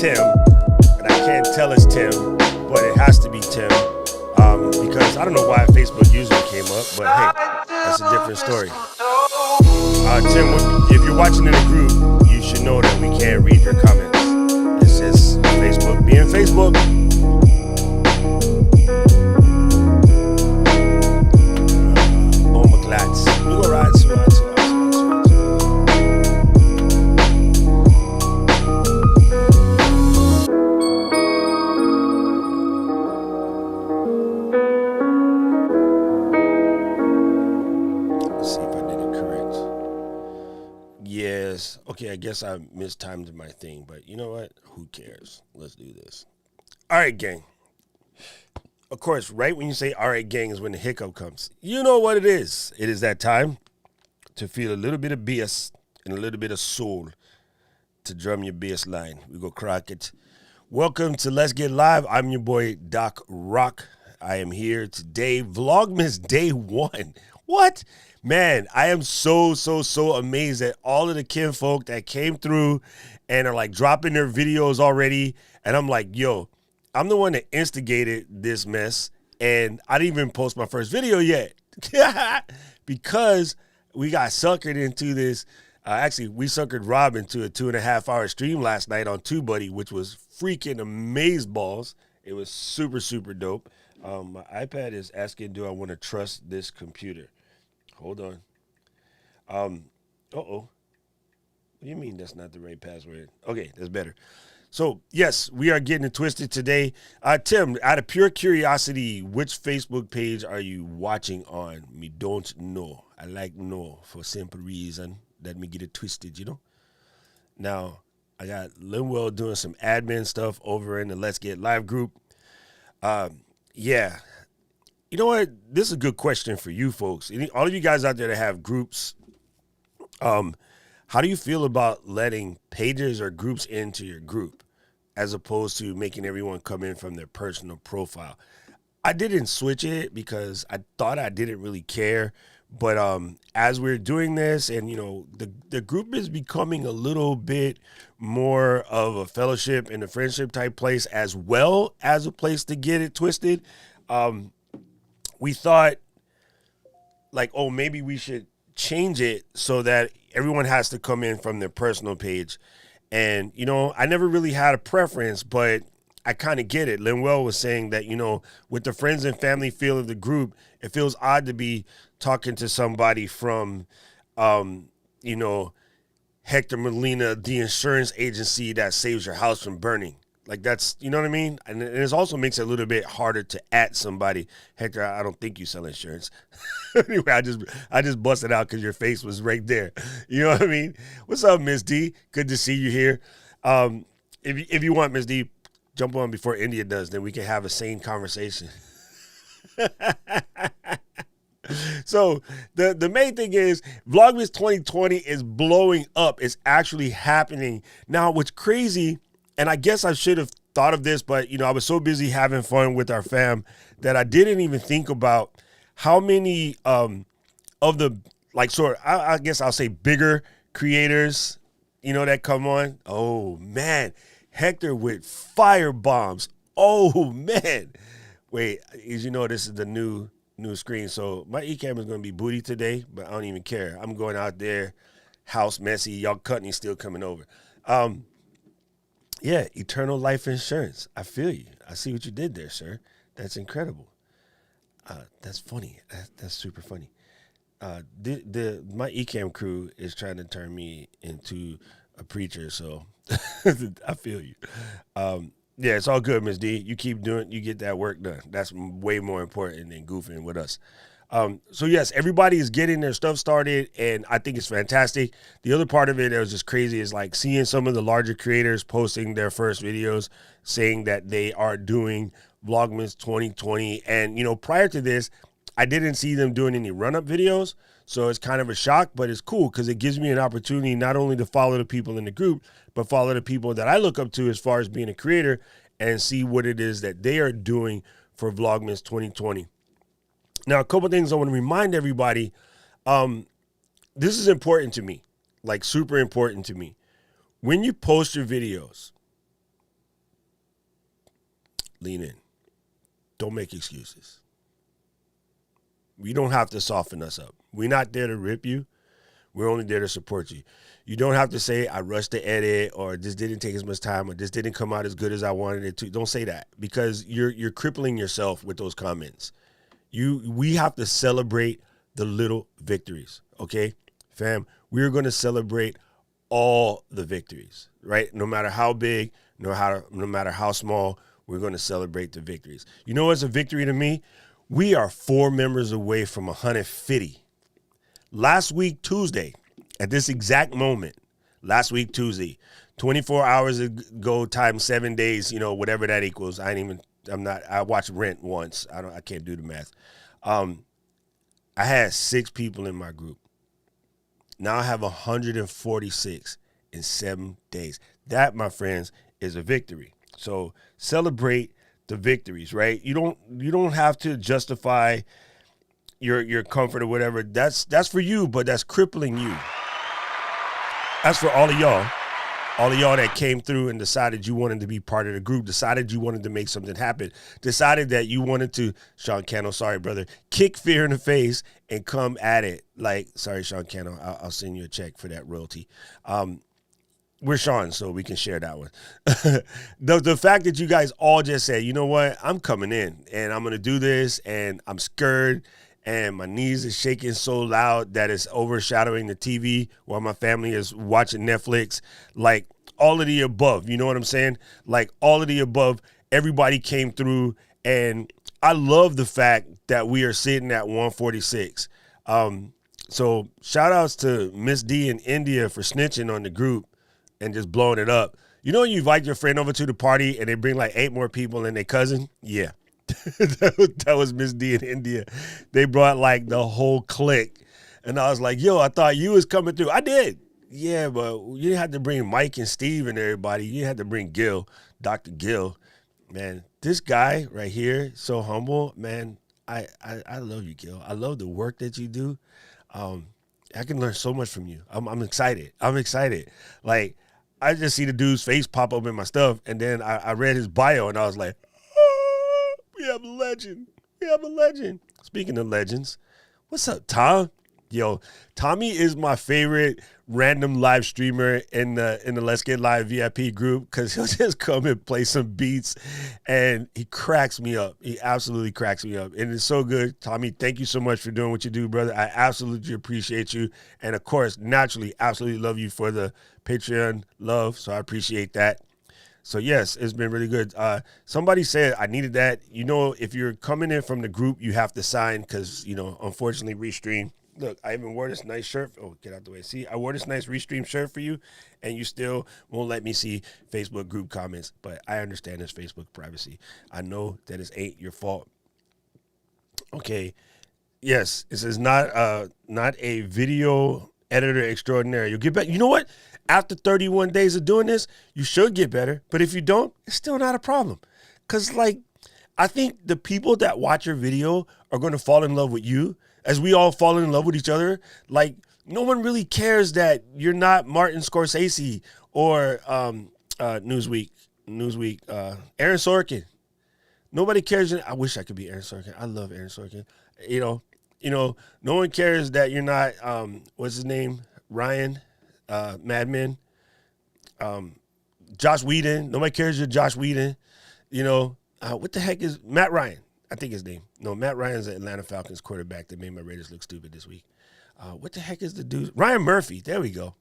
Tim, and I can't tell it's Tim, but it has to be Tim, because I don't know why Facebook user came up, but hey, that's a different story. Tim, if you're watching in a group, you should know that we can't read your comments. It's just Facebook being Facebook. Oh, McLats. We go ride some. Okay, I guess I mistimed my thing, but you know what? Who cares? Let's do this. All right, gang. Of course, right when you say all right, gang is when the hiccup comes. You know what it is. It is that time to feel a little bit of bass and a little bit of soul to drum your bass line. We go crack it. Welcome to Let's Get Live. I'm your boy, Doc Rock. I am here today. Vlogmas Day 1. What? Man, I am so amazed at all of the kinfolk that came through and are like dropping their videos already. And I'm like, yo, I'm the one that instigated this mess. And I didn't even post my first video yet because we got suckered into this. Actually, we suckered Rob into a 2.5-hour stream last night on TubeBuddy, which was freaking amazeballs. It was super dope. My iPad is asking, do I want to trust this computer? Hold on. What do you mean that's not the right password? Okay, that's better. So, yes, we are getting it twisted today. Tim, out of pure curiosity, which Facebook page are you watching on? Me don't know. I like know for simple reason. Let me get it twisted, you know? Now, I got Linwell doing some admin stuff over in the Let's Get Live group. Yeah. You know what? This is a good question for you folks. All of you guys out there that have groups, how do you feel about letting pages or groups into your group as opposed to making everyone come in from their personal profile? I didn't switch it because I thought I didn't really care. But as we're doing this and, you know, the group is becoming a little bit more of a fellowship and a friendship type place as well as a place to get it twisted. We thought like, oh, maybe we should change it so that everyone has to come in from their personal page. And, you know, I never really had a preference, but I kind of get it. Linwell was saying that, you know, with the friends and family feel of the group, it feels odd to be talking to somebody from, you know, Hector Molina, the insurance agency that saves your house from burning. Like that's, you know what I mean? And it also makes it a little bit harder to at somebody. Hector, I don't think you sell insurance. Anyway, I just busted out because your face was right there. You know what I mean? What's up, Miss D? Good to see you here. If you want, Miss D, jump on before India does, then we can have a sane conversation. So the main thing is Vlogmas 2020 is blowing up. It's actually happening. Now, what's crazy, and I guess I should have thought of this, but, you know, I was so busy having fun with our fam that I didn't even think about how many of the, like, sort of, I guess I'll say bigger creators, you know, that come on. Oh, man. Hector with fire bombs. Oh, man. Wait, as you know, this is the new screen. So my eCam is going to be booty today, but I don't even care. I'm going out there, house messy. Y'all cutting still coming over. Yeah, eternal life insurance. I feel you. I see what you did there, sir. That's incredible. That's funny. That's super funny. My eCam crew is trying to turn me into a preacher, so I feel you. Yeah, it's all good, Miss D. You keep doing, you get that work done. That's way more important than goofing with us. So yes, everybody is getting their stuff started, and I think it's fantastic. The other part of it that was just crazy is like seeing some of the larger creators posting their first videos saying that they are doing Vlogmas 2020. And, you know, prior to this, I didn't see them doing any run-up videos. So it's kind of a shock, but it's cool because it gives me an opportunity not only to follow the people in the group, but follow the people that I look up to as far as being a creator and see what it is that they are doing for Vlogmas 2020. Now, a couple things I want to remind everybody. This is important to me, like super important to me. When you post your videos, lean in. Don't make excuses. You don't have to soften us up. We're not there to rip you. We're only there to support you. You don't have to say, I rushed the edit, or this didn't take as much time, or this didn't come out as good as I wanted it to. Don't say that, because you're crippling yourself with those comments. We have to celebrate the little victories, okay? Fam, we're going to celebrate all the victories, right? No matter how big, no matter how small, we're going to celebrate the victories. You know what's a victory to me? We are 4 members away from 150. Last week, Tuesday, at this exact moment, 24 hours ago times 7 days, whatever that equals. I watched Rent once. I can't do the math. I had 6 people in my group. Now I have 146 in 7 days. That, my friends, is a victory. So celebrate the victories, right? You don't have to justify your comfort or whatever. That's for you, but that's crippling you. That's for all of y'all that came through and decided you wanted to be part of the group, decided you wanted to make something happen, decided that you wanted to, Sean Cano, sorry, brother, kick fear in the face and come at it. Like, sorry, Sean Cano, I'll send you a check for that royalty. We're Sean, so we can share that one. The fact that you guys all just said, you know what, I'm coming in and I'm going to do this, and I'm scared and my knees is shaking so loud that it's overshadowing the TV while my family is watching Netflix. Like, all of the above, you know what I'm saying? Like, all of the above, everybody came through, and I love the fact that we are sitting at 146. So shout outs to Miss D in India for snitching on the group and just blowing it up. You know when you invite your friend over to the party and they bring like 8 more people and their cousin? Yeah. That was Miss D in India. They brought like the whole clique. And I was like, yo, I thought you was coming through. I did. Yeah, but you didn't have to bring Mike and Steve and everybody. You had to bring Gil, Dr. Gil. Man, this guy right here, so humble. Man, I love you, Gil. I love the work that you do. I can learn so much from you. I'm excited. Like, I just see the dude's face pop up in my stuff, and then I read his bio, and I was like, we have a legend. Speaking of legends, what's up, Tom? Yo, Tommy is my favorite random live streamer in the Let's Get Live VIP group, because he'll just come and play some beats, and he cracks me up. He absolutely cracks me up, and it's so good. Tommy, thank you so much for doing what you do, brother. I absolutely appreciate you, and of course, naturally, absolutely love you for the Patreon love, so I appreciate that. So, yes, it's been really good. Somebody said I needed that. You know, if you're coming in from the group, you have to sign because, unfortunately, Restream. Look, I even wore this nice shirt. Oh, get out the way. See, I wore this nice Restream shirt for you, and you still won't let me see Facebook group comments. But I understand it's Facebook privacy. I know that it ain't your fault. Okay. Yes, this is not a video editor extraordinary. You'll get better. You know what? After 31 days of doing this, you should get better. But if you don't, it's still not a problem. Because, I think the people that watch your video are going to fall in love with you as we all fall in love with each other. Like, no one really cares that you're not Martin Scorsese or Newsweek, Aaron Sorkin. Nobody cares. I wish I could be Aaron Sorkin. I love Aaron Sorkin. No one cares that you're not, what's his name? Ryan, Mad Men. Josh Whedon. Nobody cares you're Josh Whedon. What the heck is Matt Ryan? I think his name. No, Matt Ryan's the Atlanta Falcons quarterback that made my Raiders look stupid this week. What the heck is the dude? Ryan Murphy. There we go.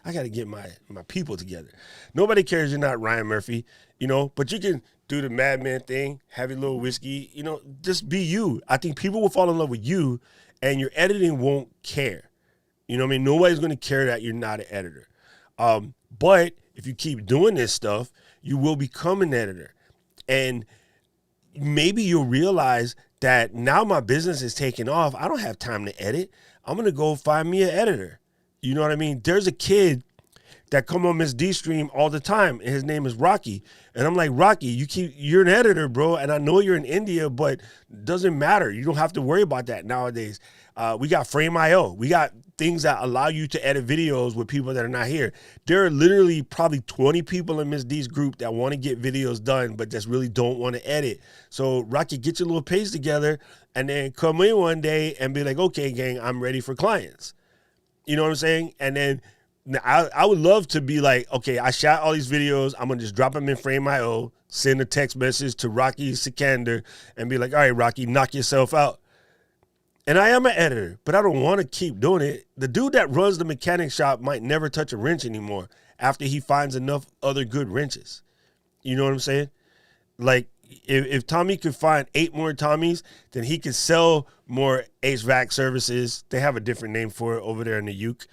I got to get my people together. Nobody cares you're not Ryan Murphy, but you can do the Mad Men thing, have your little whiskey, just be you. I think people will fall in love with you, and your editing won't care. You know what I mean? Nobody's going to care that you're not an editor. But if you keep doing this stuff, you will become an editor. And maybe you'll realize that now my business is taking off. I don't have time to edit. I'm going to go find me an editor. You know what I mean? There's a kid that come on Miss D stream all the time, and his name is Rocky. And I'm like, Rocky, you're an editor, bro. And I know you're in India, but it doesn't matter. You don't have to worry about that nowadays. We got Frame.io. We got things that allow you to edit videos with people that are not here. There are literally probably 20 people in Miss D's group that want to get videos done, but just really don't want to edit. So Rocky, get your little page together and then come in one day and be like, okay, gang, I'm ready for clients. You know what I'm saying? And then I would love to be like, okay, I shot all these videos. I'm going to just drop them in Frame.io, send a text message to Rocky Sikander and be like, all right, Rocky, knock yourself out. And I am an editor, but I don't want to keep doing it. The dude that runs the mechanic shop might never touch a wrench anymore after he finds enough other good wrenches. You know what I'm saying? Like, if Tommy could find 8 more Tommies, then he could sell more HVAC services. They have a different name for it over there in the UK.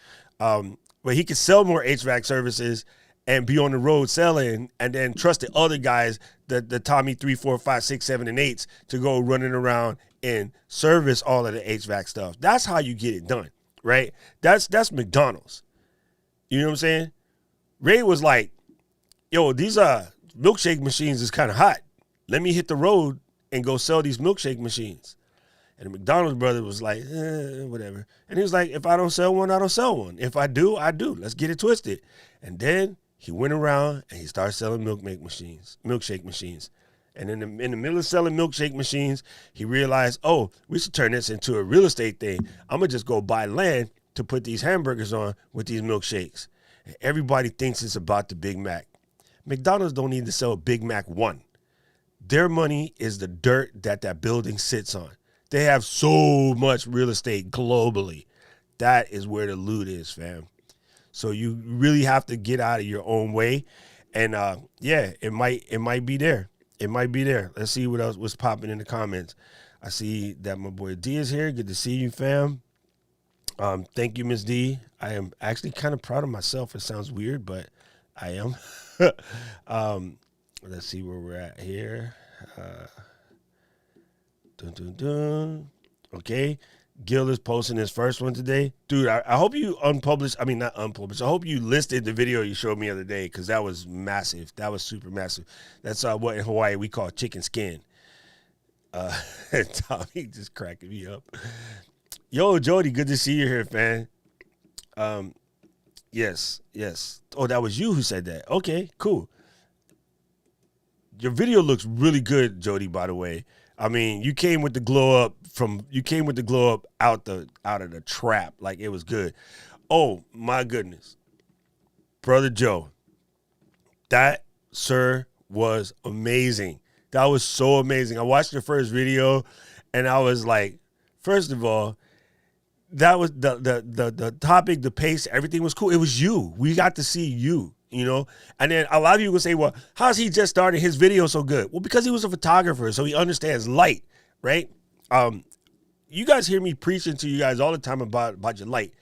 But he could sell more HVAC services and be on the road selling, and then trust the other guys, the Tommy 3, 4, 5, 6, 7, and 8s to go running around and service all of the HVAC stuff. That's how you get it done, right? That's McDonald's. You know what I'm saying? Ray was like, yo, these milkshake machines is kind of hot. Let me hit the road and go sell these milkshake machines. And the McDonald's brother was like, whatever. And he was like, if I don't sell one, I don't sell one. If I do, I do. Let's get it twisted. And then he went around and he started selling milkshake machines. And in the middle of selling milkshake machines, he realized, oh, we should turn this into a real estate thing. I'm going to just go buy land to put these hamburgers on with these milkshakes. And everybody thinks it's about the Big Mac. McDonald's don't need to sell Big Mac 1. Their money is the dirt that building sits on. They have so much real estate globally. That is where the loot is, fam. So you really have to get out of your own way. And yeah, it might be there. It might be there. Let's see what else was popping in the comments. I see that my boy D is here. Good to see you, fam. Thank you, Miss D. I am actually kind of proud of myself. It sounds weird, but I am. Let's see where we're at here. Okay. Gil is posting his first one today. Dude, I hope you not unpublished. I hope you listed the video you showed me the other day, because that was massive. That was super massive. That's what in Hawaii we call chicken skin. Tommy just cracking me up. Yo, Jody, good to see you here, fan. Yes. Oh, that was you who said that. Okay, cool. Your video looks really good, Jody, by the way. I mean, you came with the glow up out of the trap. Like, it was good. Oh my goodness. Brother Joe. That, sir, was amazing. That was so amazing. I watched your first video and I was like, first of all, that was the topic, the pace, everything was cool. It was you. We got to see you. You know, and then a lot of you will say, well, how's he just started his video so good? Well, because he was a photographer, so he understands light, right? You guys hear me preaching to you guys all the time about your light.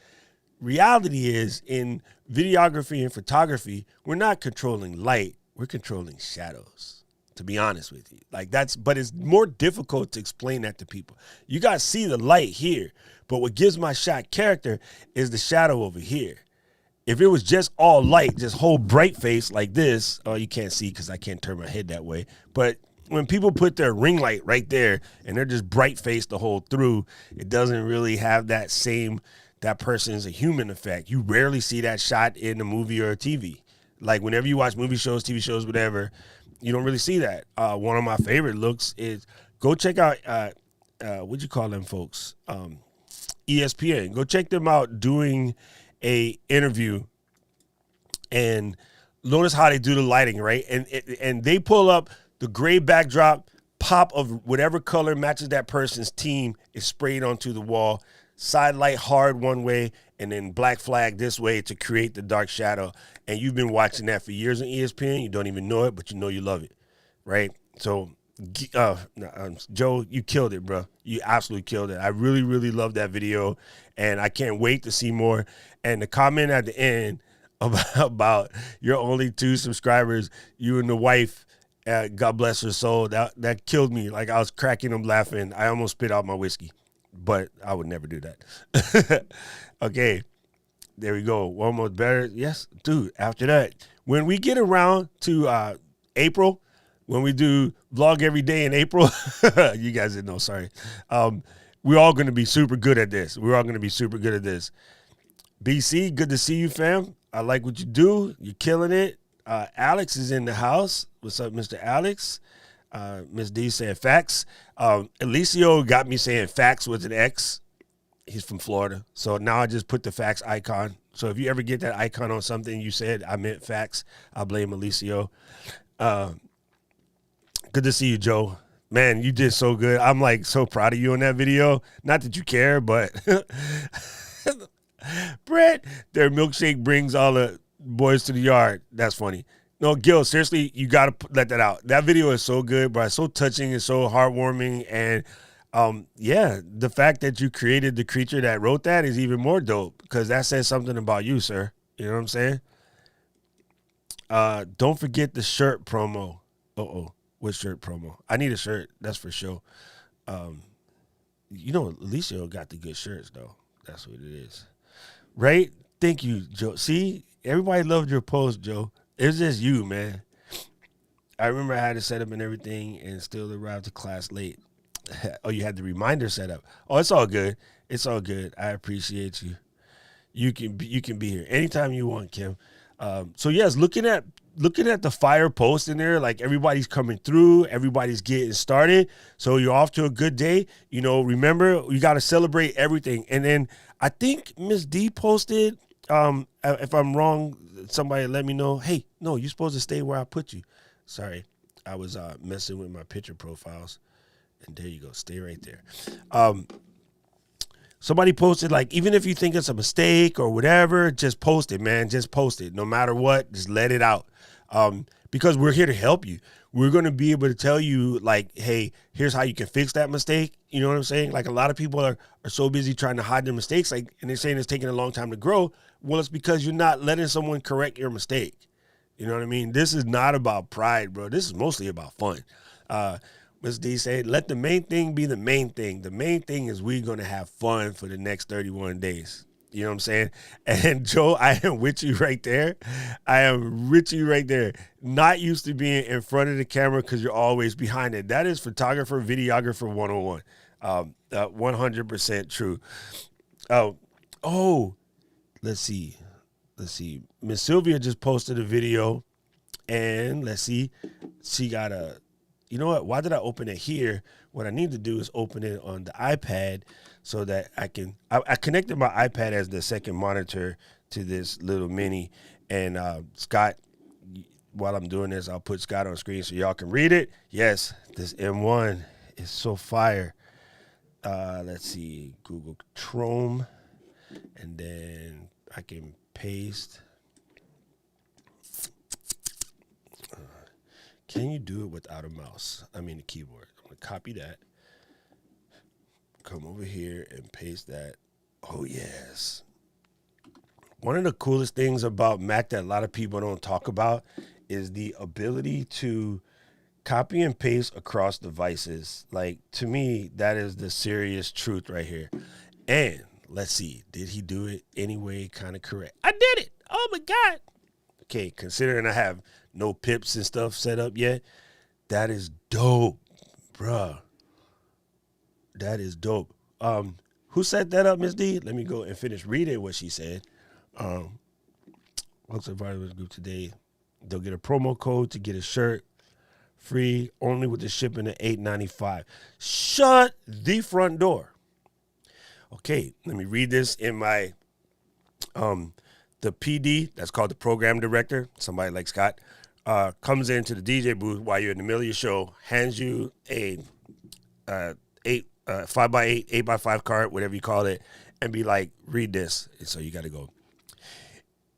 Reality is, in videography and photography, we're not controlling light, we're controlling shadows, to be honest with you. But it's more difficult to explain that to people. You guys see the light here, but what gives my shot character is the shadow over here. If it was just all light, just whole bright face like this, oh, you can't see because I can't turn my head that way. But when people put their ring light right there and they're just bright faced the whole through, it doesn't really have that person's a human effect. You rarely see that shot in a movie or a TV. Like, whenever you watch movie shows, TV shows, whatever, you don't really see that. One of my favorite looks is, go check out, what'd you call them folks? ESPN. Go check them out doing a interview and notice how they do the lighting, right? And they pull up the gray backdrop, pop of whatever color matches that person's team is sprayed onto the wall, side light hard one way, and then black flag this way to create the dark shadow. And you've been watching that for years on ESPN. You don't even know it, but you know you love it, right? So Joe, you killed it, bro. You absolutely killed it. I really, really love that video, and I can't wait to see more. And the comment at the end about your only 2 subscribers, you and the wife, God bless her soul, that killed me. Like, I was cracking them laughing. I almost spit out my whiskey, but I would never do that. Okay, there we go. One more better. Yes, dude, after that, when we get around to April, when we do vlog every day in April, you guys didn't know, sorry. We're all going to be super good at this. We're all going to be super good at this. BC, good to see you, fam. I like what you do. You're killing it. Alex is in the house. What's up, Mr. Alex? Miss D saying facts. Alicio got me saying facts with an X. He's from Florida. So now I just put the facts icon. So if you ever get that icon on something you said, I meant facts, I blame Alicio. Good to see you, Joe. Man, you did so good. I'm like so proud of you in that video. Not that you care, but Brett, their milkshake brings all the boys to the yard. That's funny. No, Gil, seriously, you got to let that out. That video is so good, bro. It's so touching and so heartwarming. And yeah, the fact that you created the creature that wrote that is even more dope because that says something about you, sir. You know what I'm saying? Don't forget the shirt promo. Uh-oh. What shirt promo? I need a shirt. That's for sure. You know, Alicia got the good shirts, though. That's what it is. Right? Thank you, Joe. See, everybody loved your post, Joe. It's just you, man. I remember I had to set up and everything and still arrived to class late. Oh, you had the reminder set up. Oh, it's all good. It's all good. I appreciate you. You can be here anytime you want, Kim. So yes, looking at the fire post in there, like everybody's coming through, everybody's getting started. So you're off to a good day. You know, remember you got to celebrate everything. And then I think Miss D posted. If I'm wrong, somebody let me know. Hey, no, you're supposed to stay where I put you. Sorry, I was messing with my picture profiles. And there you go. Stay right there. Somebody posted, like, even if you think it's a mistake or whatever, just post it, man. Just post it. No matter what, just let it out. Because we're here to help you. We're going to be able to tell you, like, hey, here's how you can fix that mistake. You know what I'm saying? Like, a lot of people are so busy trying to hide their mistakes, like, and they're saying it's taking a long time to grow. Well, it's because you're not letting someone correct your mistake. You know what I mean? This is not about pride, bro. This is mostly about fun. Ms. D said, let the main thing be the main thing. The main thing is we're going to have fun for the next 31 days. You know what I'm saying? And Joe, I am with you right there. I am with you right there. Not used to being in front of the camera because you're always behind it. That is photographer, videographer 101. 100% true. Let's see. Miss Sylvia just posted a video, and let's see. She got a, you know what? Why did I open it here? What I need to do is open it on the iPad so that I connected my iPad as the second monitor to this little mini. And Scott, while I'm doing this, I'll put Scott on screen so y'all can read it. Yes, this M1 is so fire. Let's see, Google Chrome, and then I can paste. Can you do it without a mouse? I mean, the keyboard. I'm going to copy that. Come over here and paste that. Oh, yes. One of the coolest things about Mac that a lot of people don't talk about is the ability to copy and paste across devices. Like, to me, that is the serious truth right here. And let's see. Did he do it anyway? Kind of correct. I did it. Oh, my God. Okay, considering I have no pips and stuff set up yet, that is dope, bruh. That is dope. Who set that up, Miss D? Let me go and finish reading what she said. Looks like everybody was group today. They'll get a promo code to get a shirt free, only with the shipping at $8.95. Shut the front door. Okay, let me read this in my the PD, that's called the program director, somebody like Scott, comes into the DJ booth while you're in the middle of your show, hands you a 5x8, 8x5 card, whatever you call it, and be like, read this. And so you got to go.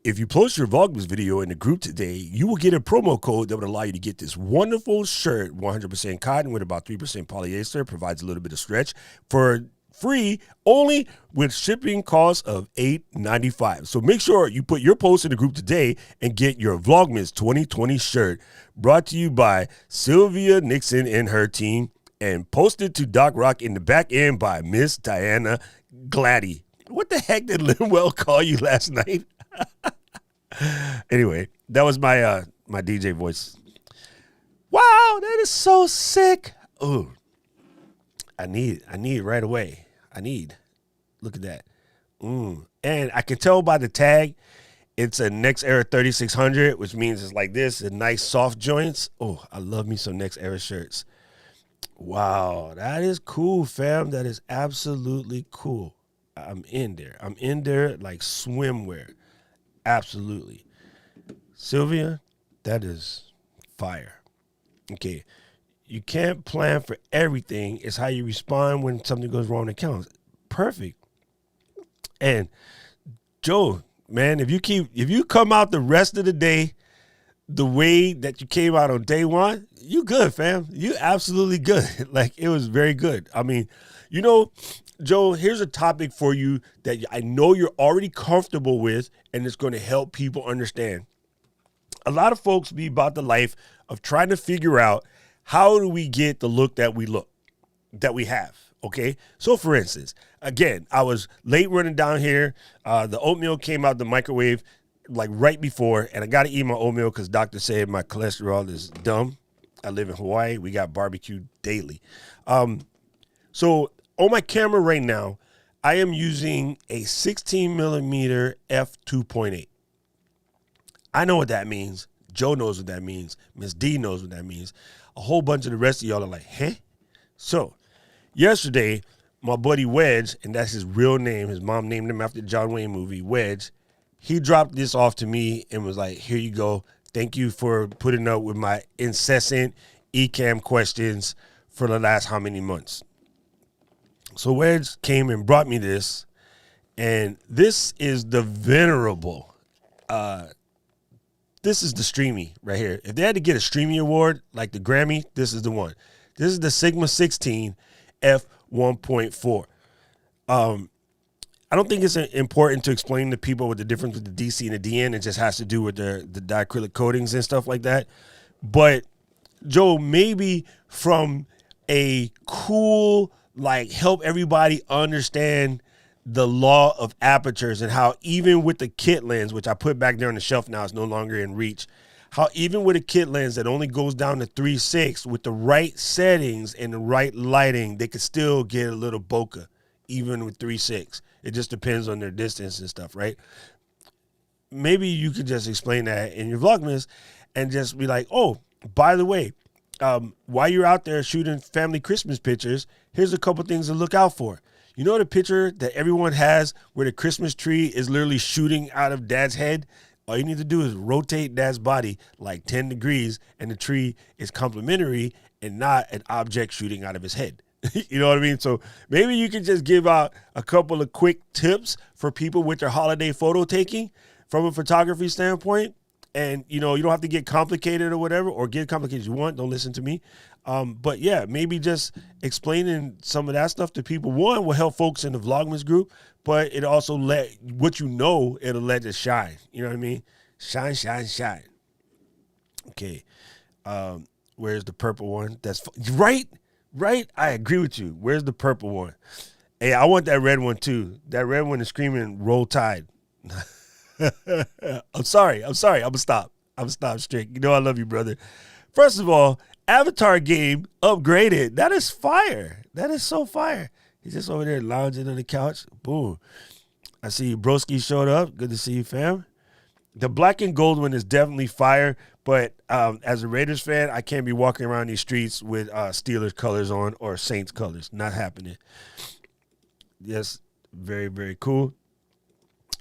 If you post your Vlogmas video in the group today, you will get a promo code that would allow you to get this wonderful shirt, 100% cotton with about 3% polyester, provides a little bit of stretch for free, only with shipping costs of $8.95. So make sure you put your post in the group today and get your Vlogmas 2020 shirt, brought to you by Sylvia Nixon and her team, and posted to Doc Rock in the back end by Miss Diana Gladdy. What the heck did Linwell call you last night? Anyway, that was my my DJ voice. Wow, that is so sick. Oh, I need right away. Look at that. And I can tell by the tag, it's a Next Era 3600, which means it's like this, a nice soft joints. Oh, I love me some Next Era shirts. Wow, that is cool, fam. That is absolutely cool. I'm in there. I'm in there like swimwear. Absolutely. Sylvia, that is fire. Okay. You can't plan for everything. It's how you respond when something goes wrong that counts. Perfect. And Joe, man, if you come out the rest of the day the way that you came out on day one, you good, fam. You absolutely good. Like, it was very good. I mean, Joe, here's a topic for you that I know you're already comfortable with, and it's going to help people understand. A lot of folks be about the life of trying to figure out, how do we get the look that we have? Okay. So for instance, again, I was late running down here. The oatmeal came out the microwave like right before, and I got to eat my oatmeal because doctor said my cholesterol is dumb. I live in Hawaii. We got barbecue daily. So on my camera right now, I am using a 16 millimeter f2.8. I know what that means. Joe knows what that means. Miss D knows what that means. A whole bunch of the rest of y'all are like, huh? So yesterday, my buddy Wedge, and that's his real name, his mom named him after the John Wayne movie, Wedge, he dropped this off to me and was like, here you go. Thank you for putting up with my incessant eCam questions for the last how many months. So Wedge came and brought me this, and this is the venerable, this is the Streamy right here. If they had to get a Streamy award, like the Grammy, this is the one. This is the Sigma 16 f1.4. I don't think it's important to explain to people what the difference with the DC and the DN. It just has to do with the diacrylic coatings and stuff like that. But Joe, maybe from a cool, like, help everybody understand the law of apertures and how even with the kit lens, which I put back there on the shelf now, it's no longer in reach, how even with a kit lens that only goes down to 3.6, with the right settings and the right lighting, they could still get a little bokeh, even with 3.6. It just depends on their distance and stuff, right? Maybe you could just explain that in your Vlogmas and just be like, oh, by the way, while you're out there shooting family Christmas pictures, here's a couple things to look out for. You know the picture that everyone has where the Christmas tree is literally shooting out of dad's head? All you need to do is rotate dad's body like 10 degrees and the tree is complementary and not an object shooting out of his head. You know what I mean? So maybe you can just give out a couple of quick tips for people with their holiday photo taking from a photography standpoint. And, you don't have to get complicated or whatever, or get complicated you want. Don't listen to me. But yeah, maybe just explaining some of that stuff to people. One, will help folks in the Vlogmas group, but it also let it'll let it shine. You know what I mean? Shine, shine, shine. Okay. Where's the purple one? That's right. I agree with you. Where's the purple one? Hey, I want that red one too. That red one is screaming Roll Tide. I'm sorry. I'm gonna stop strict. I love you, brother. First of all, Avatar game upgraded. That is fire. That is so fire. He's just over there lounging on the couch. Boom. I see Broski showed up. Good to see you, fam. The black and gold one is definitely fire, but as a Raiders fan, I can't be walking around these streets with Steelers colors on or Saints colors. Not happening. Yes, very, very cool.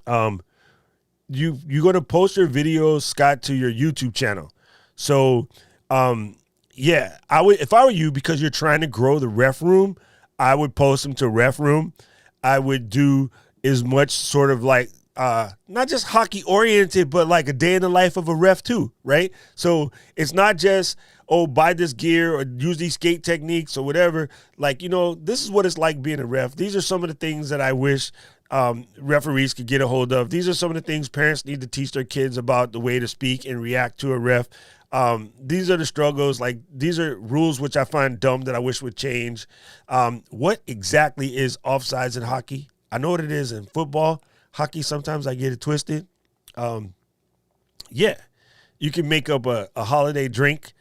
You're going to post your videos, Scott, to your YouTube channel. So, yeah, I would, if I were you, because you're trying to grow the ref room, I would post them to ref room. I would do as much sort of like, not just hockey oriented, but like a day in the life of a ref too, right? So it's not just, oh, buy this gear or use these skate techniques or whatever. Like, this is what it's like being a ref. These are some of the things that I wish referees could get a hold of. These are some of the things parents need to teach their kids about the way to speak and react to a ref. These are the struggles. Like, these are rules which I find dumb that I wish would change. What exactly is offsides in hockey? I know what it is in football. Hockey, sometimes I get it twisted. Yeah, you can make up a holiday drink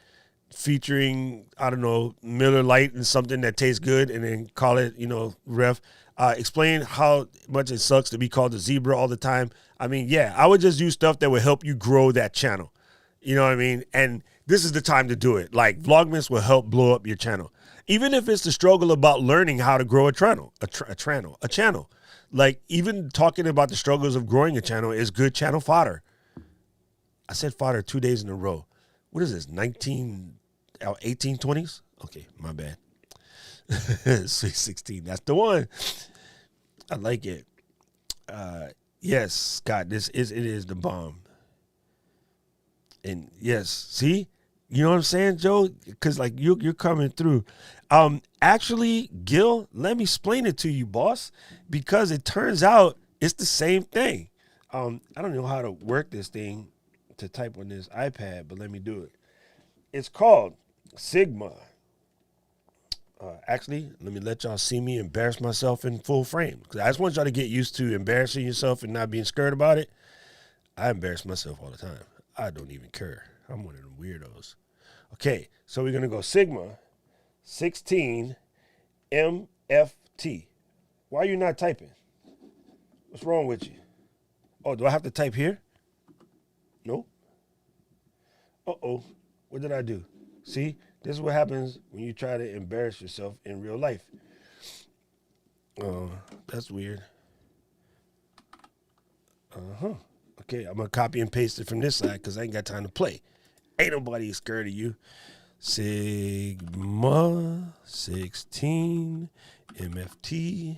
featuring, I don't know, Miller Lite and something that tastes good and then call it, ref. Explain how much it sucks to be called a zebra all the time. I mean, yeah, I would just use stuff that would help you grow that channel. You know what I mean? And this is the time to do it. Like Vlogmas will help blow up your channel. Even if it's the struggle about learning how to grow a channel, a channel. Like even talking about the struggles of growing a channel is good channel fodder. I said fodder 2 days in a row. What is this, 1820s? Okay, my bad. Sweet 16, that's the one. I like it. Yes, Scott, it is the bomb. And yes, see, you know what I'm saying, Joe? Because like you're coming through. Actually, Gil, let me explain it to you, boss, because it turns out it's the same thing. I don't know how to work this thing to type on this iPad, but let me do it. It's called Sigma. Actually, let me let y'all see me embarrass myself in full frame. Because I just want y'all to get used to embarrassing yourself and not being scared about it. I embarrass myself all the time. I don't even care. I'm one of them weirdos. Okay, so we're going to go Sigma 16 MFT. Why are you not typing? What's wrong with you? Oh, do I have to type here? Nope. Uh-oh. What did I do? See, this is what happens when you try to embarrass yourself in real life. Oh, that's weird. Okay, I'm going to copy and paste it from this side because I ain't got time to play. Ain't nobody scared of you. Sigma 16 MFT.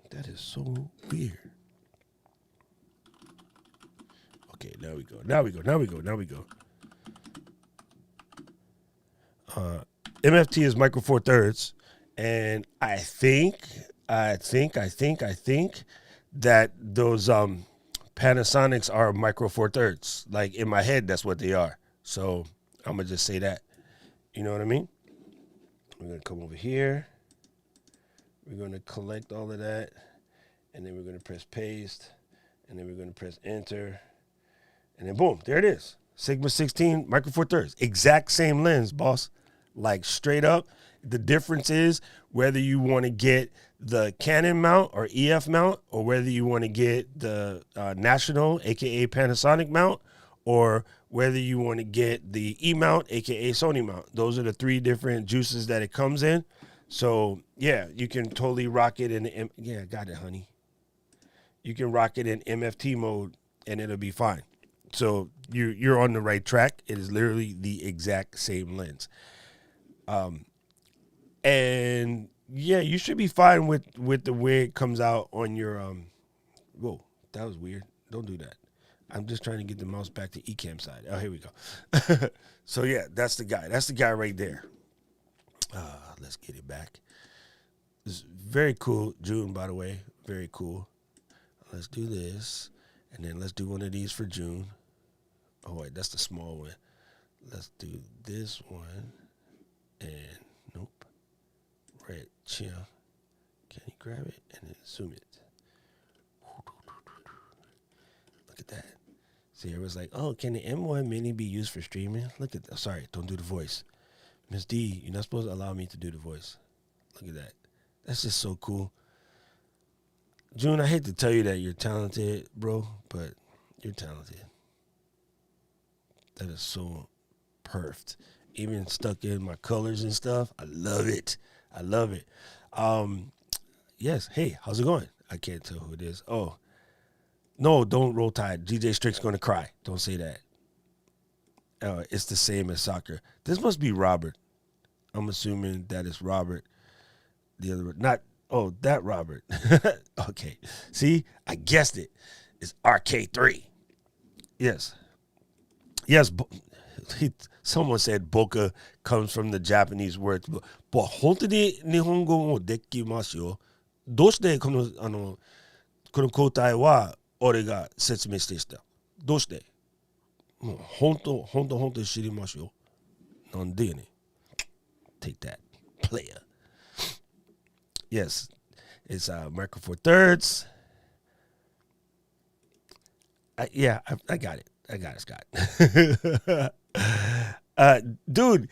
That is so weird. Okay, now we go. MFT is micro four thirds, and I think that those Panasonics are micro four thirds. Like in my head, that's what they are. So I'm gonna just say that. You know what I mean? We're gonna come over here. We're gonna collect all of that, and then we're gonna press paste, and then we're gonna press enter, and then boom, there it is. Sigma 16 micro four thirds. Exact same lens, boss. Like straight up. The difference is whether you want to get the Canon mount or EF mount, or whether you want to get the National, aka Panasonic mount, or whether you want to get the E mount, aka Sony mount. Those are the three different juices that it comes in. So yeah, you can totally rock it in yeah, got it, honey. You can rock it in MFT mode and it'll be fine. So you're on the right track. It is literally the exact same lens. And yeah, you should be fine with the way it comes out on your whoa, that was weird. Don't do that. I'm just trying to get the mouse back to Ecamm side. Oh, here we go. So yeah, that's the guy. That's the guy right there. Let's get it back. It's very cool. June, by the way, very cool. Let's do this, and then let's do one of these for June. Oh wait, that's the small one. Let's do this one, and nope. Right, chill. Can you grab it and then zoom it? Look at that. See, everyone's like, oh, can the M1 Mini be used for streaming? Look at that. Sorry, don't do the voice. Miss D, you're not supposed to allow me to do the voice. Look at that. That's just so cool. June, I hate to tell you that you're talented, bro, but you're talented. That is so perfect. Even stuck in my colors and stuff. I love it. I love it. Yes. Hey, how's it going? I can't tell who it is. Oh, no, don't roll tide. DJ Strick's going to cry. Don't say that. It's the same as soccer. This must be Robert. I'm assuming that is Robert. The other, not, oh, that Robert. Okay. See, I guessed it. It's RK3. Yes. Yes. Someone said boka comes from the Japanese word. But 本当に日本語もできますよ。どうしてこの答えは俺が説明してした。どうして？もう本当知りますよ。なんでやねん。Take that, player. Yes, it's micro four thirds. Yeah, I got it. I got it, Scott. Dude,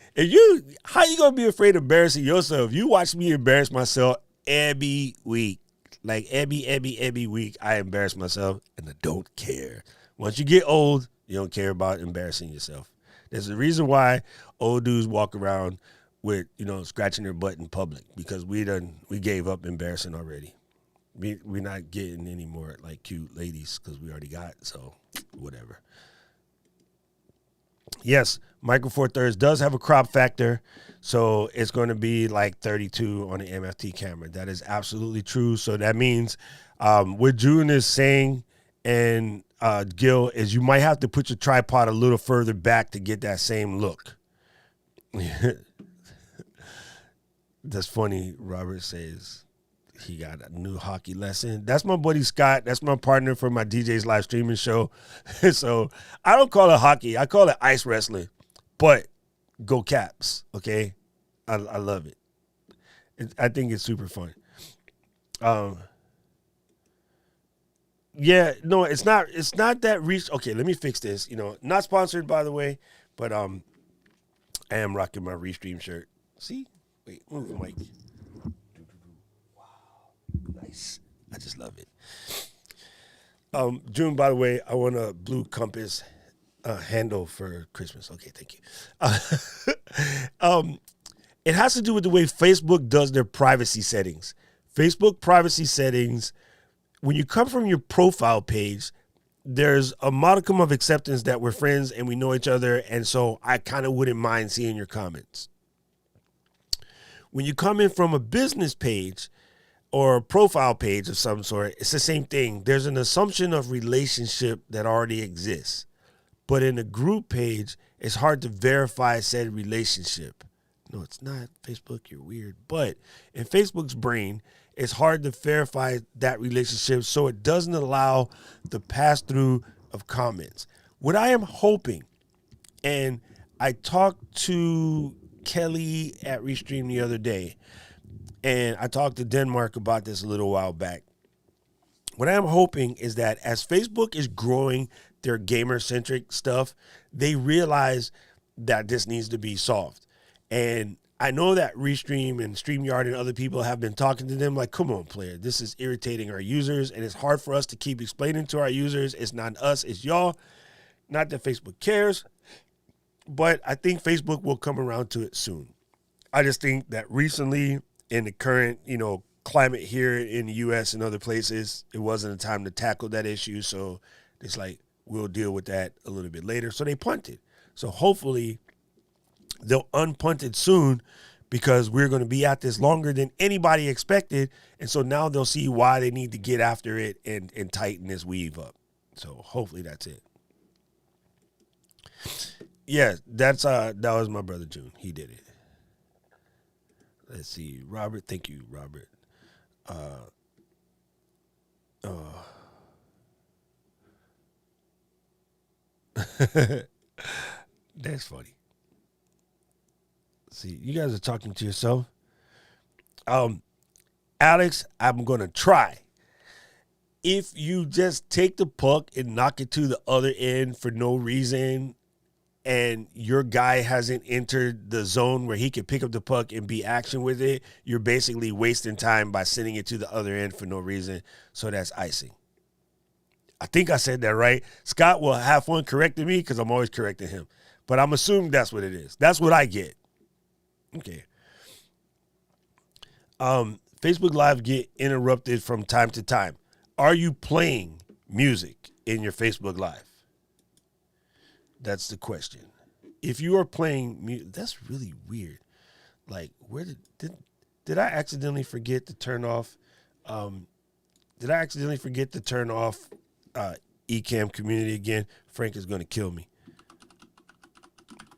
how you gonna be afraid of embarrassing yourself? You watch me embarrass myself every week. Like every week, I embarrass myself, and I don't care. Once you get old, you don't care about embarrassing yourself. There's a reason why old dudes walk around with, scratching their butt in public, because we gave up embarrassing already. We're not getting any more like cute ladies because we already got, so whatever. Yes, Micro Four Thirds does have a crop factor, so it's going to be like 32 on the MFT camera. That is absolutely true. So that means what June is saying, and Gil, is you might have to put your tripod a little further back to get that same look. That's funny. Robert says he got a new hockey lesson. That's my buddy Scott. That's my partner for my DJ's live streaming show. So I don't call it hockey. I call it ice wrestling. But go Caps, okay? I love it. I think it's super fun. Yeah, no, it's not that reach. Okay, let me fix this. Not sponsored, by the way, but I am rocking my Restream shirt. See? Wait, move the mic. Nice. I just love it. June, by the way, I want a blue compass handle for Christmas. Okay, thank you. It has to do with the way Facebook does their privacy settings. Facebook privacy settings, when you come from your profile page, there's a modicum of acceptance that we're friends and we know each other, and so I kind of wouldn't mind seeing your comments. When you come in from a business page or a profile page of some sort, it's the same thing. There's an assumption of relationship that already exists. But in a group page, it's hard to verify said relationship. No, it's not. Facebook, you're weird. But in Facebook's brain, it's hard to verify that relationship, so it doesn't allow the pass-through of comments. What I am hoping, and I talked to Kelly at Restream the other day, and I talked to Denmark about this a little while back. What I'm hoping is that as Facebook is growing their gamer-centric stuff, they realize that this needs to be solved. And I know that Restream and StreamYard and other people have been talking to them like, come on, player, this is irritating our users, and it's hard for us to keep explaining to our users. It's not us, it's y'all. Not that Facebook cares, but I think Facebook will come around to it soon. I just think that recently, in the current, climate here in the U.S. and other places, it wasn't a time to tackle that issue. So it's like, we'll deal with that a little bit later. So they punted. So hopefully they'll unpunt it soon, because we're going to be at this longer than anybody expected. And so now they'll see why they need to get after it and tighten this weave up. So hopefully that's it. Yeah, that was my brother June. He did it. Let's see. Robert, thank you, Robert. That's funny. See, you guys are talking to yourself. Alex, I'm going to try. If you just take the puck and knock it to the other end for no reason, and your guy hasn't entered the zone where he can pick up the puck and be action with it, you're basically wasting time by sending it to the other end for no reason. So that's icing. I think I said that right. Scott will have fun correcting me because I'm always correcting him. But I'm assuming that's what it is. That's what I get. Okay. Facebook Live get interrupted from time to time. Are you playing music in your Facebook Live? That's the question. If you are playing music, that's really weird. Like, where did I accidentally forget to turn off? Ecamm community again? Frank is going to kill me.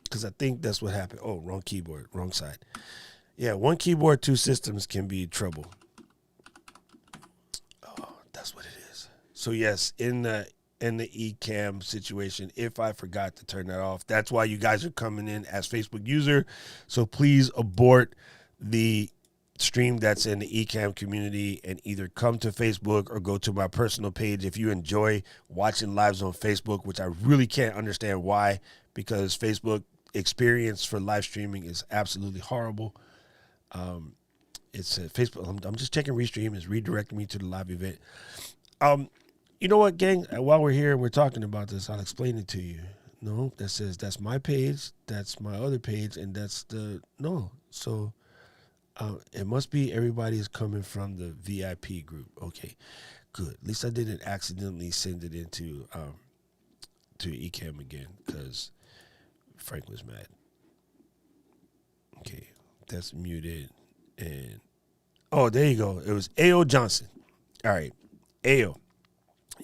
Because I think that's what happened. Oh, wrong keyboard, wrong side. Yeah, one keyboard, two systems can be trouble. Oh, that's what it is. So yes, in the Ecamm situation, if I forgot to turn that off, that's why you guys are coming in as Facebook user. So please abort the stream that's in the Ecamm community and either come to Facebook or go to my personal page if you enjoy watching lives on Facebook, which I really can't understand why, because Facebook experience for live streaming is absolutely horrible. It's Facebook. I'm just checking restream. It's redirecting me to the live event. You know what, gang? While we're here and we're talking about this, I'll explain it to you. No, that says that's my page, that's my other page, and that's the no. So it must be everybody's coming from the VIP group. Okay, good. At least I didn't accidentally send it into to Ecamm again because Frank was mad. Okay, that's muted. And oh, there you go. It was A.O. Johnson. All right, A.O.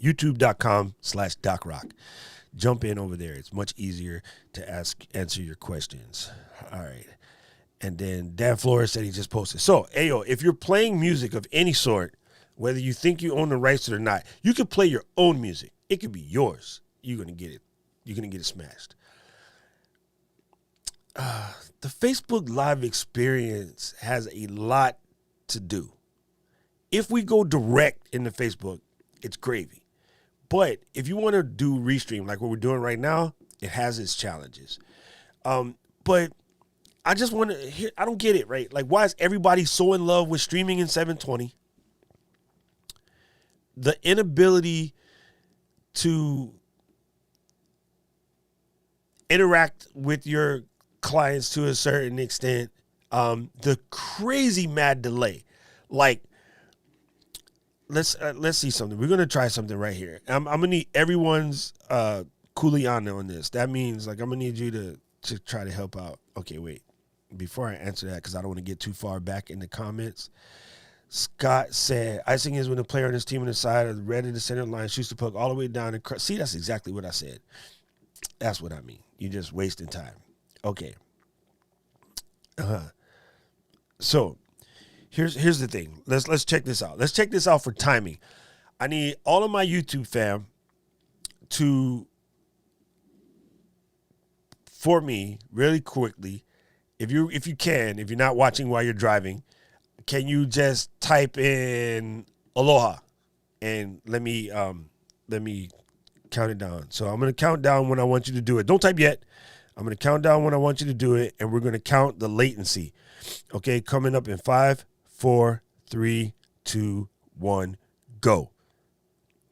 YouTube.com/DocRock. Jump in over there. It's much easier to answer your questions. All right. And then Dan Flores said he just posted. So, Ayo, if you're playing music of any sort, whether you think you own the rights to it or not, you can play your own music. It could be yours. You're going to get it. You're going to get it smashed. The Facebook Live experience has a lot to do. If we go direct into Facebook, it's gravy. But if you want to do restream like what we're doing right now, it has its challenges. But I just want to hear, I don't get it, right? Like, why is everybody so in love with streaming in 720? The inability to interact with your clients to a certain extent, the crazy mad delay. Like, let's see something. We're gonna try something right here. I'm gonna need everyone's kuleana on this. That means like I'm gonna need you to try to help out. Okay, wait. Before I answer that, because I don't want to get too far back in the comments. Scott said, icing is when the player on his team on the side of the red in the center line shoots the puck all the way down and see, that's exactly what I said. That's what I mean. You're just wasting time. Okay. So here's the thing. Let's check this out. Let's check this out for timing. I need all of my YouTube fam for me really quickly, if you're not watching while you're driving, can you just type in aloha and let me count it down. So I'm going to count down when I want you to do it. Don't type yet. I'm going to count down when I want you to do it, and we're going to count the latency. Okay, coming up in 5, 4, 3, 2, 1, go.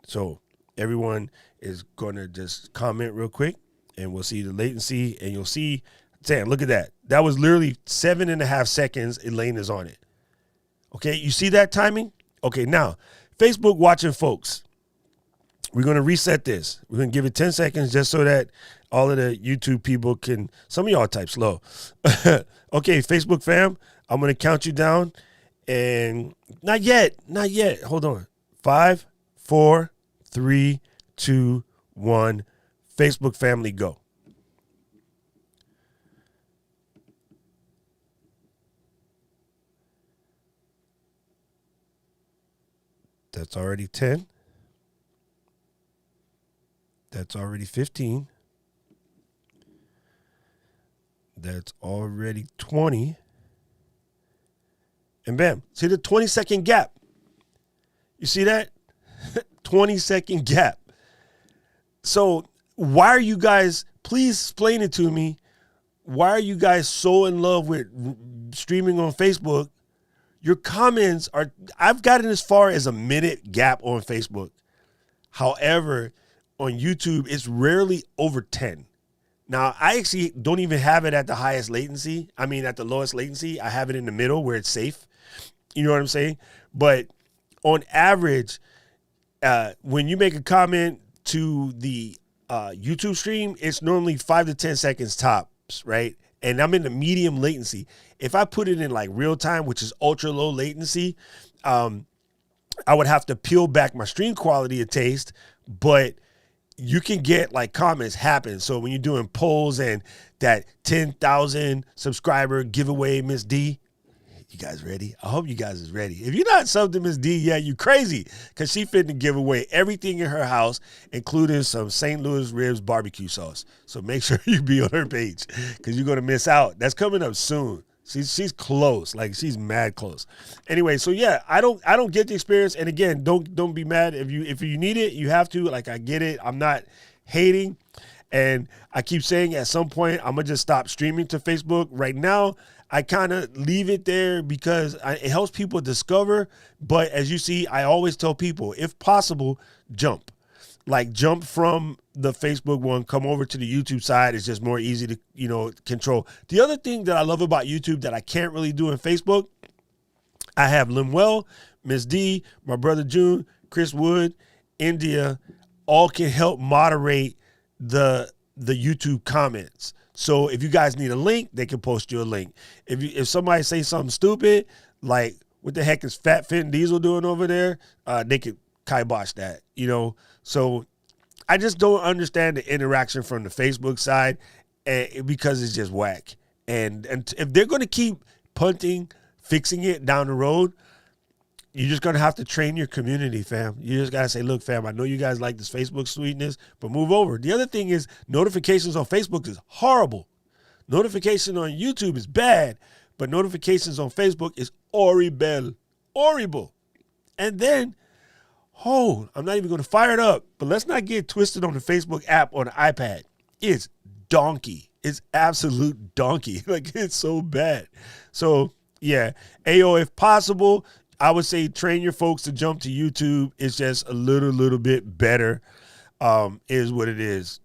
So everyone is going to just comment real quick, and we'll see the latency, and you'll see, damn, look at that. That was literally 7.5 seconds. Elaine is on it. Okay, you see that timing? Okay, now, Facebook watching folks. We're going to reset this. We're going to give it 10 seconds just so that all of the YouTube people can, some of y'all type slow. Okay, Facebook fam, I'm going to count you down. And not yet. Hold on. 5, 4, 3, 2, 1. Facebook family, go. That's already 10. That's already 15. That's already 20. And bam, see the 20-second gap. You see that? 20-second gap. So why are you guys, please explain it to me, why are you guys so in love with streaming on Facebook? Your comments are, I've gotten as far as a minute gap on Facebook. However, on YouTube, it's rarely over 10. Now, I actually don't even have it at the highest latency. I mean, at the lowest latency. I have it in the middle where it's safe. You know what I'm saying? But on average, when you make a comment to the YouTube stream, it's normally 5 to 10 seconds tops, right? And I'm in the medium latency. If I put it in like real time, which is ultra low latency, I would have to peel back my stream quality a taste, but you can get like comments happen. So when you're doing polls and that 10,000 subscriber giveaway, Miss D, you guys ready? I hope you guys is ready. If you're not subbed to Miss D yet, you crazy, because she finna give away everything in her house, including some St. Louis Ribs barbecue sauce. So make sure you be on her page, because you're gonna miss out. That's coming up soon. She's close, like she's mad close. Anyway, so yeah, I don't get the experience. And again, don't be mad if you need it, you have to. Like, I get it. I'm not hating, and I keep saying at some point I'm gonna just stop streaming to Facebook. Right now, I kind of leave it there because it helps people discover. But as you see, I always tell people, if possible, jump. Like jump from the Facebook one, come over to the YouTube side. It's just more easy to, control. The other thing that I love about YouTube that I can't really do in Facebook, I have Limuel, Miss D, my brother June, Chris Wood, India, all can help moderate the YouTube comments. So if you guys need a link, they can post you a link. If somebody say something stupid, like what the heck is Fat Fin Diesel doing over there, they could kibosh that, So I just don't understand the interaction from the Facebook side because it's just whack. And if they're going to keep punting, fixing it down the road, you're just going to have to train your community, fam. You just got to say, look, fam, I know you guys like this Facebook sweetness, but move over. The other thing is notifications on Facebook is horrible. Notification on YouTube is bad, but notifications on Facebook is horrible. And then, I'm not even going to fire it up, but let's not get twisted on the Facebook app on the iPad. It's donkey. It's absolute donkey. Like, it's so bad. So, yeah. Ayo, if possible, I would say train your folks to jump to YouTube. It's just a little bit better, is what it is.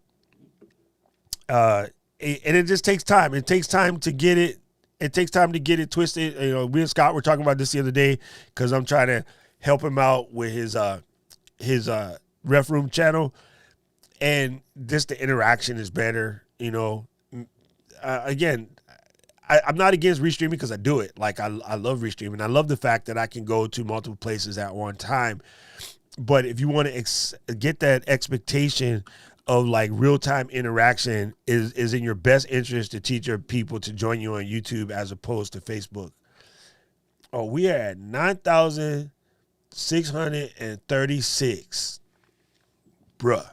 And it just takes time. It takes time to get it. It takes time to get it twisted. Me and Scott were talking about this the other day because I'm trying to help him out with his Ref Room channel, and just the interaction is better. Again, I'm not against restreaming because I do it. Like I love restreaming. I love the fact that I can go to multiple places at one time. But if you want to get that expectation of like real-time interaction, is in your best interest to teach your people to join you on YouTube as opposed to Facebook. Oh, we are at 9,636. Bruh,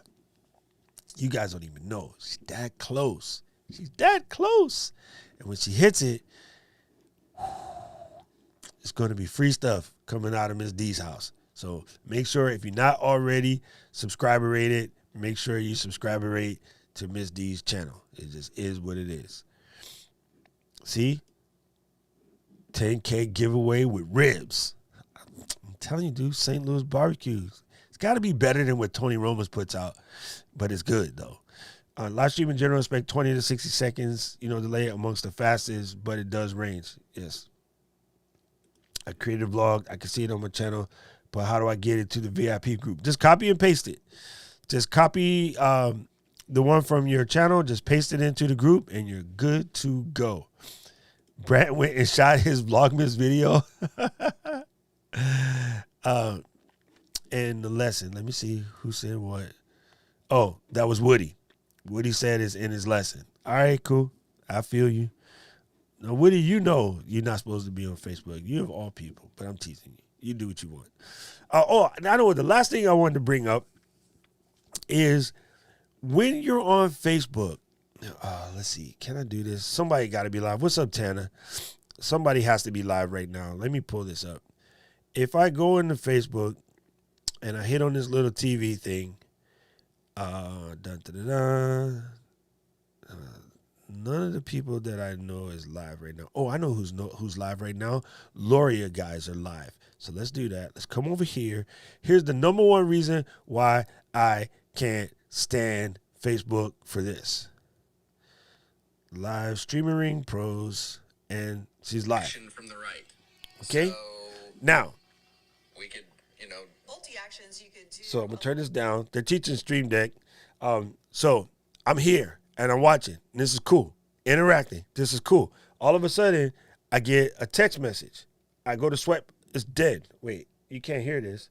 you guys don't even know. She's that close. And when she hits it, it's going to be free stuff coming out of Miss D's house. So make sure, if you're not already subscriber-rated, make sure you subscribe-rate to Miss D's channel. It just is what it is. See? 10K giveaway with ribs. I'm telling you, dude, St. Louis barbecues. It's got to be better than what Tony Roma's puts out, but it's good, though. Live stream in general, expect 20 to 60 seconds, delay amongst the fastest, but it does range. Yes. I created a vlog. I can see it on my channel, but how do I get it to the VIP group? Just copy and paste it. Just copy the one from your channel, just paste it into the group, and you're good to go. Brant went and shot his Vlogmas video. And the lesson. Let me see who said what. Oh, that was Woody. Woody said is in his lesson. All right, cool. I feel you. Now, Woody, you're not supposed to be on Facebook. You of all people, but I'm teasing you. You do what you want. I know the last thing I wanted to bring up is when you're on Facebook. Let's see. Can I do this? Somebody got to be live. What's up, Tana? Somebody has to be live right now. Let me pull this up. If I go into Facebook and I hit on this little TV thing, none of the people that I know is live right now. Oh, I know who's live right now. Loria guys are live. So let's do that. Let's come over here. Here's the number one reason why I can't stand Facebook for this. Live streaming pros, and she's live. From the right. Okay. So now we could, multi-actions you could do. So I'm gonna turn this down. They're teaching Stream Deck. So I'm here and I'm watching. This is cool. Interacting. This is cool. All of a sudden, I get a text message. I go to swipe. It's dead. Wait, you can't hear this,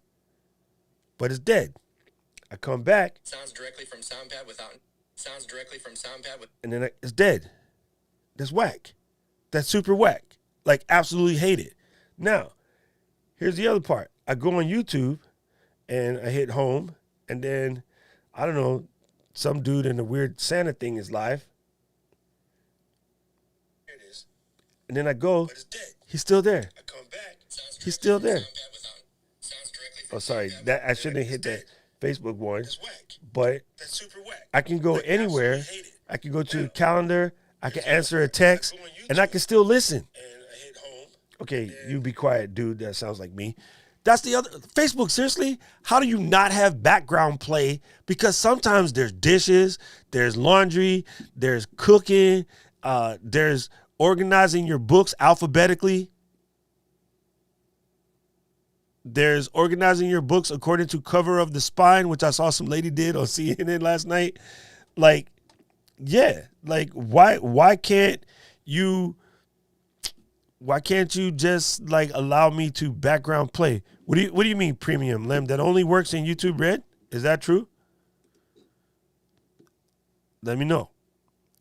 but it's dead. I come back. Sounds directly from SoundPad And then it's dead. That's whack. That's super whack. Like, absolutely hate it. Now, here's the other part. I go on YouTube and I hit home, and then, I don't know, some dude in the weird Santa thing is live. Here it is. And then I go. But it's dead. He's still there. I come back. He's still there. Oh, sorry. I shouldn't have hit that Facebook one. But I can go anywhere. I can go to calendar. I can answer a text, and I can still listen. Okay, you be quiet, dude. That sounds like me. That's the other. Facebook, seriously? How do you not have background play? Because sometimes there's dishes, there's laundry, there's cooking, there's organizing your books alphabetically. There's organizing your books according to cover of the spine, which I saw some lady did on CNN last night. Like, yeah, like why can't you just like allow me to background play? What do you mean premium, Lem? That only works in YouTube Red? Is that true? Let me know.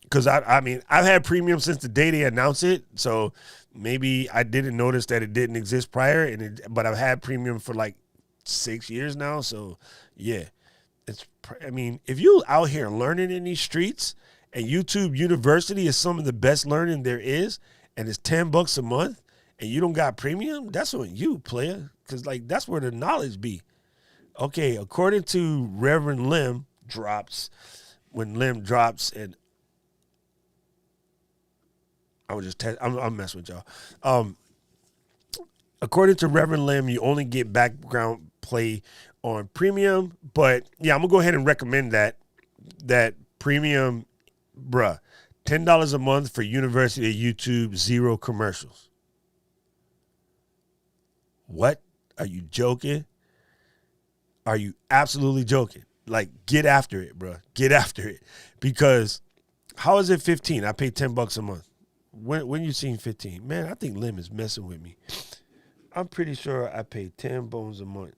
Because I mean, I've had premium since the day they announced it, so maybe I didn't notice that it didn't exist prior, but I've had premium for like 6 years now, so yeah. I mean, if you out here learning in these streets, and YouTube University is some of the best learning there is, and it's $10 a month, and you don't got premium, that's on you, player, because like that's where the knowledge be. Okay, according to Reverend Lim drops, when Lim drops, and I'm messing with y'all. According to Reverend Lim, you only get background play on premium, but yeah, I'm gonna go ahead and recommend that premium, bruh. $10 a month for University of YouTube, 0 commercials. What? Are you joking? Are you absolutely joking? Like, get after it, bruh. Get after it. Because how is it 15? I pay $10 a month. When you seen 15? Man, I think Lim is messing with me. I'm pretty sure I pay 10 bones a month.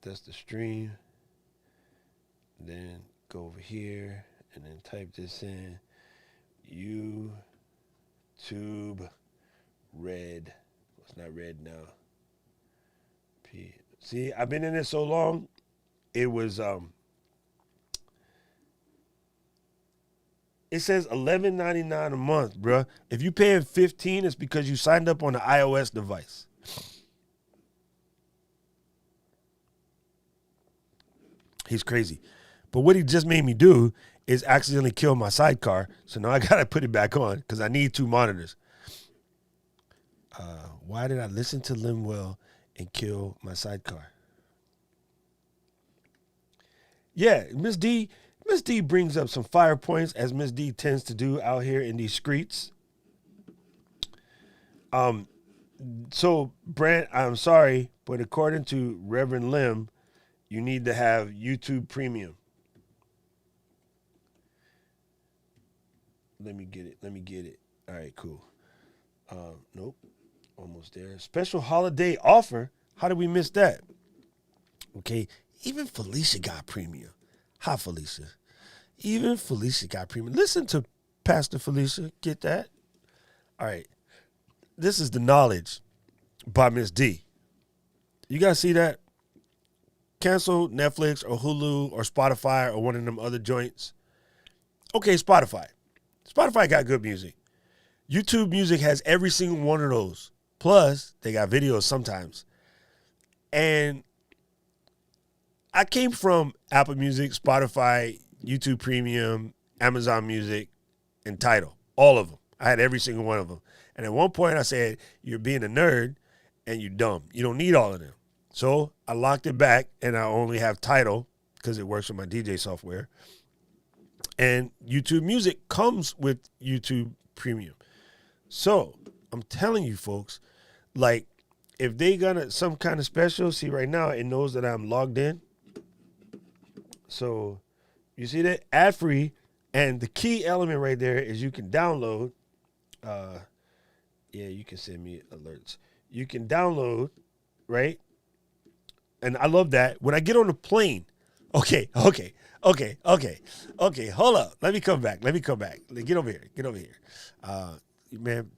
That's the stream. Then go over here and then type this in. YouTube Red. It's not red now. See, I've been in it so long. It was it says $11.99 a month, bruh. If you paying $15, it's because you signed up on an iOS device. He's crazy. But what he just made me do is accidentally kill my sidecar. So now I got to put it back on because I need 2 monitors. Why did I listen to Limwell and kill my sidecar? Yeah, Miss D brings up some fire points, as Miss D tends to do out here in these streets. So, Brent, I'm sorry, but according to Reverend Lim, you need to have YouTube Premium. Let me get it. All right, cool. Nope. Almost there. Special holiday offer. How did we miss that? Okay. Even Felicia got premium. Hi, Felicia. Even Felicia got premium. Listen to Pastor Felicia. Get that? All right. This is the knowledge by Miss D. You guys see that? Cancel Netflix or Hulu or Spotify or one of them other joints. Okay, Spotify. Spotify got good music. YouTube Music has every single one of those. Plus, they got videos sometimes. And I came from Apple Music, Spotify, YouTube Premium, Amazon Music, and Tidal. All of them. I had every single one of them. And at one point I said, you're being a nerd and you're dumb. You don't need all of them. So I locked it back and I only have Tidal because it works with my DJ software. And YouTube Music comes with YouTube Premium. So I'm telling you folks, like if they got some kind of special, see right now it knows that I'm logged in. So you see that? Ad free. And the key element right there is you can download. Yeah, you can send me alerts. You can download, right? And I love that. When I get on the plane, okay. Hold up. Let me come back. Get over here. Man,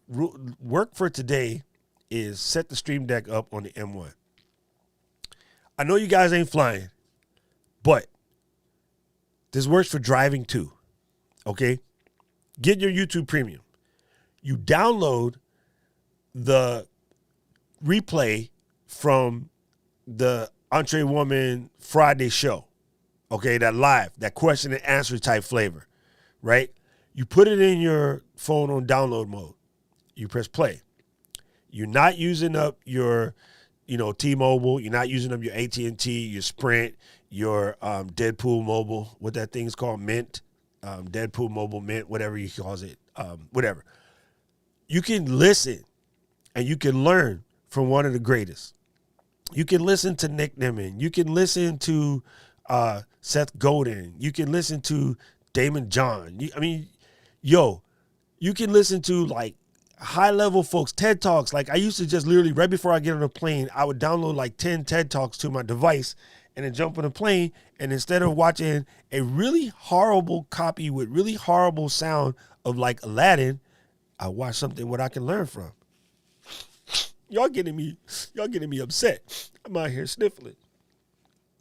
work for today is set the Stream Deck up on the M1. I know you guys ain't flying, but this works for driving too. Okay? Get your YouTube Premium. You download the replay from the Entree Woman Friday show. Okay, that live, that question and answer type flavor, right? You put it in your phone on download mode. You press play. You're not using up your, T-Mobile. You're not using up your AT&T, your Sprint, your Deadpool Mobile, what that thing's called, Mint, Deadpool Mobile, Mint, whatever you calls it, whatever. You can listen and you can learn from one of the greatest. You can listen to Nick Nimmin. You can listen to Seth Godin. You can listen to Damon John. You can listen to like high-level folks, TED Talks. Like I used to just literally, right before I get on a plane, I would download like 10 TED Talks to my device and then jump on a plane. And instead of watching a really horrible copy with really horrible sound of like Aladdin, I watch something what I can learn from. Y'all getting me upset. I'm out here sniffling.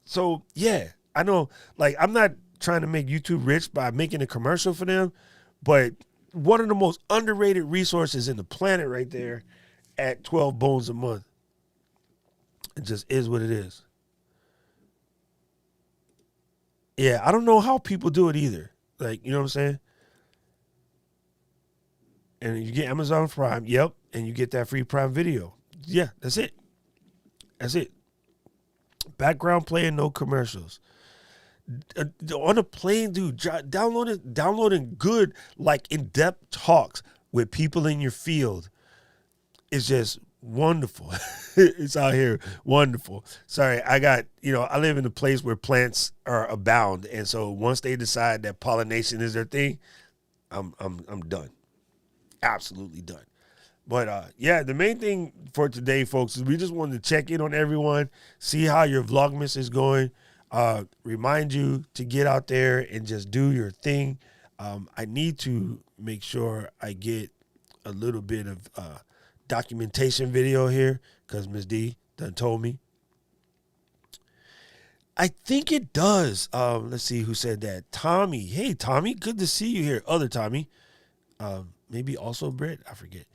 So yeah, I know, like I'm not trying to make YouTube rich by making a commercial for them, but one of the most underrated resources in the planet right there at 12 bones a month. It just is what it is. Yeah, I don't know how people do it either. Like, you know what I'm saying? And you get Amazon Prime, yep, and you get that free Prime Video. Yeah, that's it. That's it. Background playing, no commercials. On a plane, dude, downloading good, like in-depth talks with people in your field is just wonderful. It's out here wonderful. Sorry, I live in a place where plants are abound, and so once they decide that pollination is their thing, I'm done. Absolutely done. But yeah, the main thing for today, folks, is we just wanted to check in on everyone, see how your Vlogmas is going. Remind you to get out there and just do your thing. I need to make sure I get a little bit of documentation video here because Ms. D done told me. I think it does. Let's see who said that. Tommy. Hey, Tommy. Good to see you here. Other Tommy. Maybe also Britt. I forget.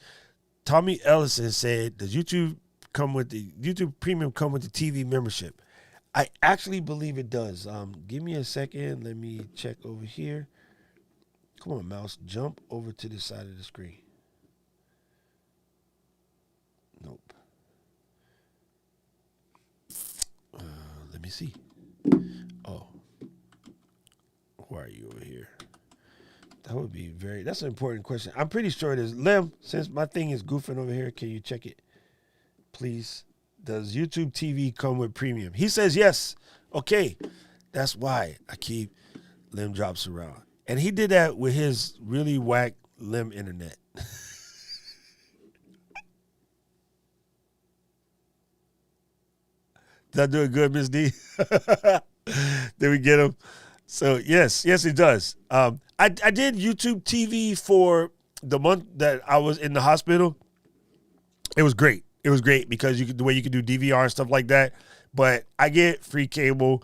Tommy Ellison said, does YouTube Premium come with the TV membership? I actually believe it does. Give me a second. Let me check over here. Come on, mouse. Jump over to the side of the screen. Nope. Let me see. Oh. Why are you over here? That's an important question. I'm pretty sure it is. Lim, since my thing is goofing over here, can you check it? Please. Does YouTube TV come with premium? He says yes. Okay. That's why I keep Lim drops around. And he did that with his really whack Lim internet. Did I do it good, Miss D? Did we get him? So yes, it does. I did YouTube TV for the month that I was in the hospital. It was great. It was great because the way you could do DVR and stuff like that. But I get free cable.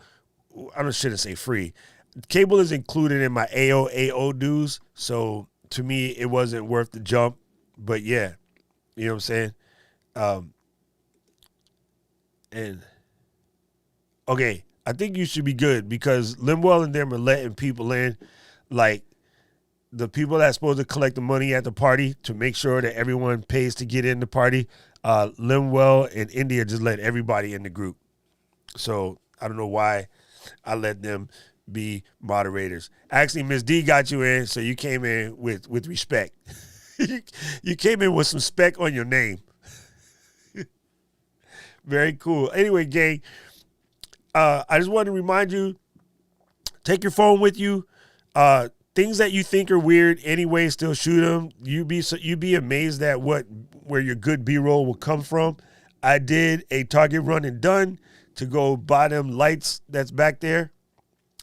I shouldn't say free. Cable is included in my AO dues. So to me, it wasn't worth the jump. But yeah, you know what I'm saying? And okay, I think you should be good because Limwell and them are letting people in, like the people that's supposed to collect the money at the party to make sure that everyone pays to get in the party. Limwell and India just let everybody in the group. So I don't know why I let them be moderators. Actually, Miss D got you in, so you came in with respect. You came in with some spec on your name. Very cool. Anyway, gang, I just wanted to remind you, take your phone with you. Things that you think are weird anyway, still shoot them. You'd be amazed at where your good B-roll will come from. I did a Target run and done to go buy them lights that's back there,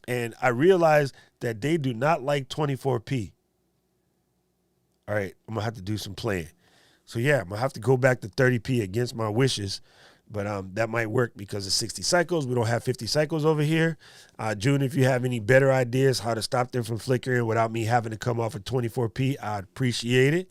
and I realized that they do not like 24p. All right, I'm gonna have to do some playing. So yeah, I'm gonna have to go back to 30p against my wishes. But that might work because it's 60 cycles. We don't have 50 cycles over here. June, if you have any better ideas how to stop them from flickering without me having to come off of 24p, I'd appreciate it.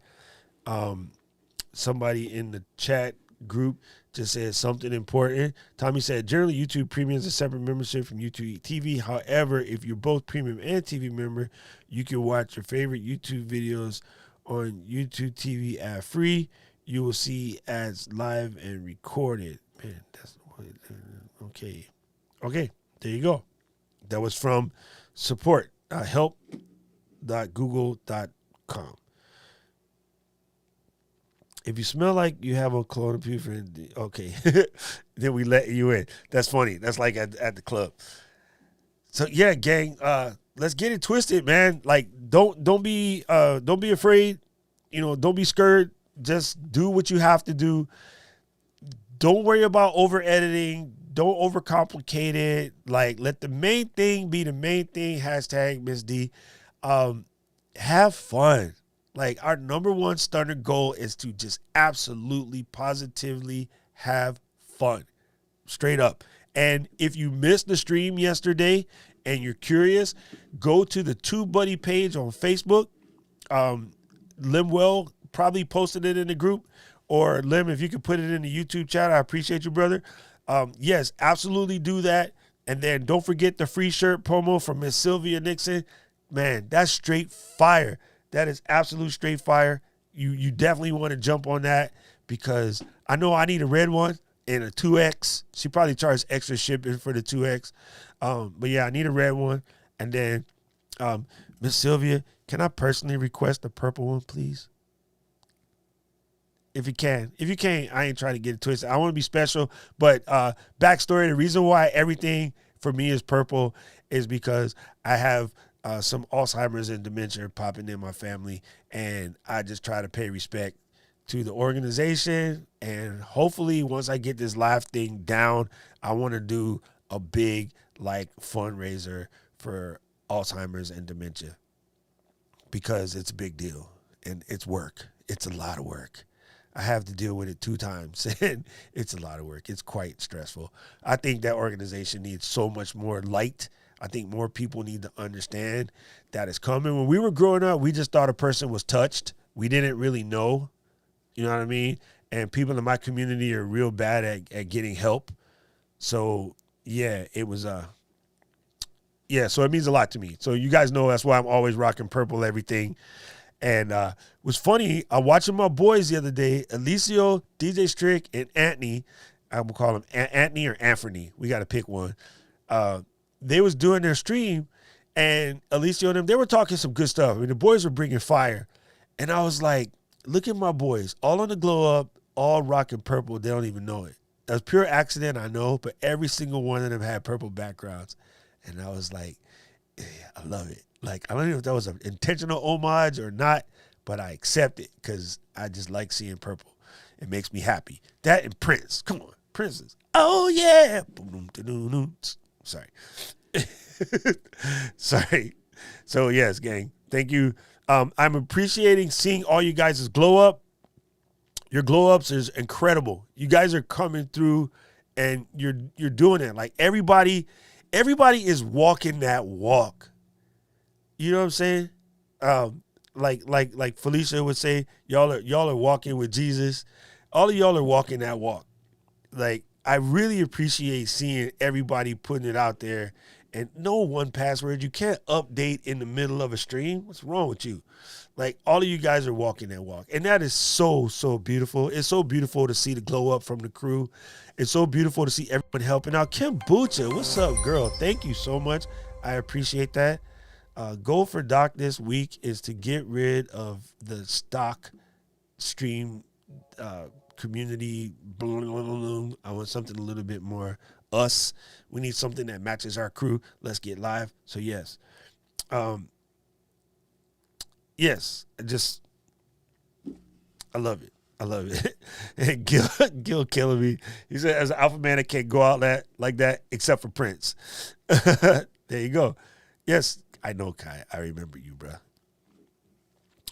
Somebody in the chat group just said something important. Tommy said, generally, YouTube Premium is a separate membership from YouTube TV. However, if you're both Premium and TV member, you can watch your favorite YouTube videos on YouTube TV ad-free. You will see ads live and recorded. Man, that's okay. Okay, there you go. That was from support.help.google.com. If you smell like you have a cologne purifier, okay, then we let you in. That's funny. That's like at the club. So yeah, gang, let's get it twisted, man. Like, don't be afraid. Don't be scared. Just do what you have to do. Don't worry about over editing. Don't overcomplicate it. Like, let the main thing be the main thing. Hashtag Miss D. Have fun. Like, our number one starter goal is to just absolutely, positively have fun. Straight up. And if you missed the stream yesterday and you're curious, go to the TubeBuddy page on Facebook. Limwell probably posted it in the group. Or Lim, if you could put it in the YouTube chat, I appreciate you, brother. Yes, absolutely do that. And then don't forget the free shirt promo from Miss Sylvia Nixon. Man, that's straight fire. That is absolute straight fire. You definitely want to jump on that because I know I need a red one and a 2X. She probably charged extra shipping for the 2X. But yeah, I need a red one. And then, Miss Sylvia, can I personally request a purple one, please? If you can. If you can't, I ain't trying to get it twisted. I want to be special. But backstory, the reason why everything for me is purple is because I have some Alzheimer's and dementia popping in my family, and I just try to pay respect to the organization. And hopefully once I get this live thing down, I want to do a big fundraiser for Alzheimer's and dementia because it's a big deal and it's work. It's a lot of work. I have to deal with it 2 times, and it's a lot of work. It's quite stressful. I think that organization needs so much more light. I think more people need to understand that it's coming. When we were growing up, we just thought a person was touched. We didn't really know, you know what I mean? And people in my community are real bad at getting help. So, yeah, it was, so it means a lot to me. So you guys know that's why I'm always rocking purple everything. And it was funny, I watching my boys the other day, Alicio, DJ Strick, and Anthony. I'm going to call them Anthony or Anthony. We got to pick one. They was doing their stream, and Alicia and them, they were talking some good stuff. I mean, the boys were bringing fire. And I was like, look at my boys, all on the glow up, all rocking purple. They don't even know it. That was pure accident, I know, but every single one of them had purple backgrounds. And I was like, yeah, I love it. Like, I don't know if that was an intentional homage or not, but I accept it because I just like seeing purple. It makes me happy. That and Prince. Come on, Prince's. Oh, yeah. Sorry. Sorry. So, yes, gang, thank you. I'm appreciating seeing all you guys' glow up. Your glow ups is incredible. You guys are coming through and you're doing it. Like, everybody is walking that walk. You know what I'm saying? Like Felicia would say, y'all are walking with Jesus. All of y'all are walking that walk. Like, I really appreciate seeing everybody putting it out there. And no 1Password. You can't update in the middle of a stream. What's wrong with you? Like, all of you guys are walking that walk. And that is so, so beautiful. It's so beautiful to see the glow up from the crew. It's so beautiful to see everyone helping out. Kim Bucha, what's up, girl? Thank you so much. I appreciate that. Goal for Doc this week is to get rid of the stock stream community. I want something a little bit more us. We need something that matches our crew. Let's get live. So yes. Yes, I love it. I love it. And Gil killing me. He said, as an alpha man, I can't go out like that except for Prince. There you go. Yes, I know, Kai. I remember you, bro.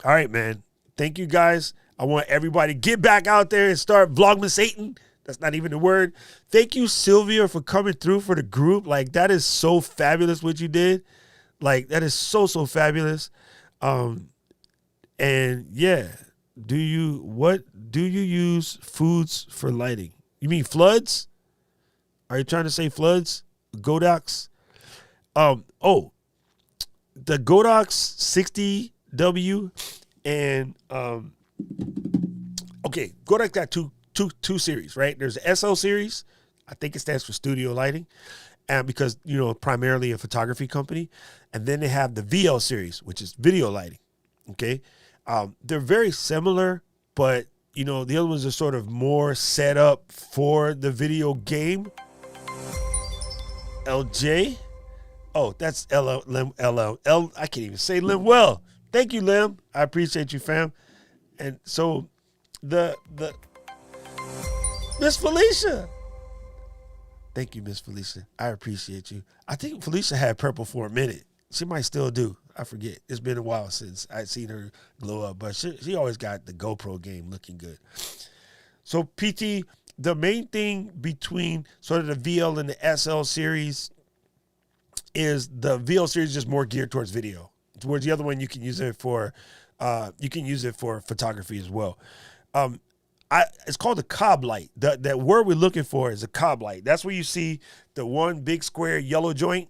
All right, man. Thank you, guys. I want everybody to get back out there and start Vlogmas Satan. That's not even the word. Thank you, Sylvia, for coming through for the group. Like, that is so fabulous what you did. Like, that is so, so fabulous. And yeah, what do you use foods for lighting? You mean floods? Are you trying to say floods? Godox? Oh, the Godox 60W and okay, Godox got two series, right? There's the SL series. I think it stands for studio lighting, and because primarily a photography company, and then they have the VL series, which is video lighting. Okay, they're very similar, but the other ones are sort of more set up for the video game. LJ. Oh, that's LL. I can't even say Lim well. Thank you, Lim. I appreciate you, fam. And so the Miss Felicia. Thank you, Miss Felicia. I appreciate you. I think Felicia had purple for a minute. She might still do. I forget. It's been a while since I've seen her glow up, but she always got the GoPro game looking good. So PT, the main thing between sort of the VL and the SL series is the VL series is just more geared towards video. Towards the other one, you can use it for photography as well. It's called a cob light. That word we're looking for is a cob light. That's where you see the one big square yellow joint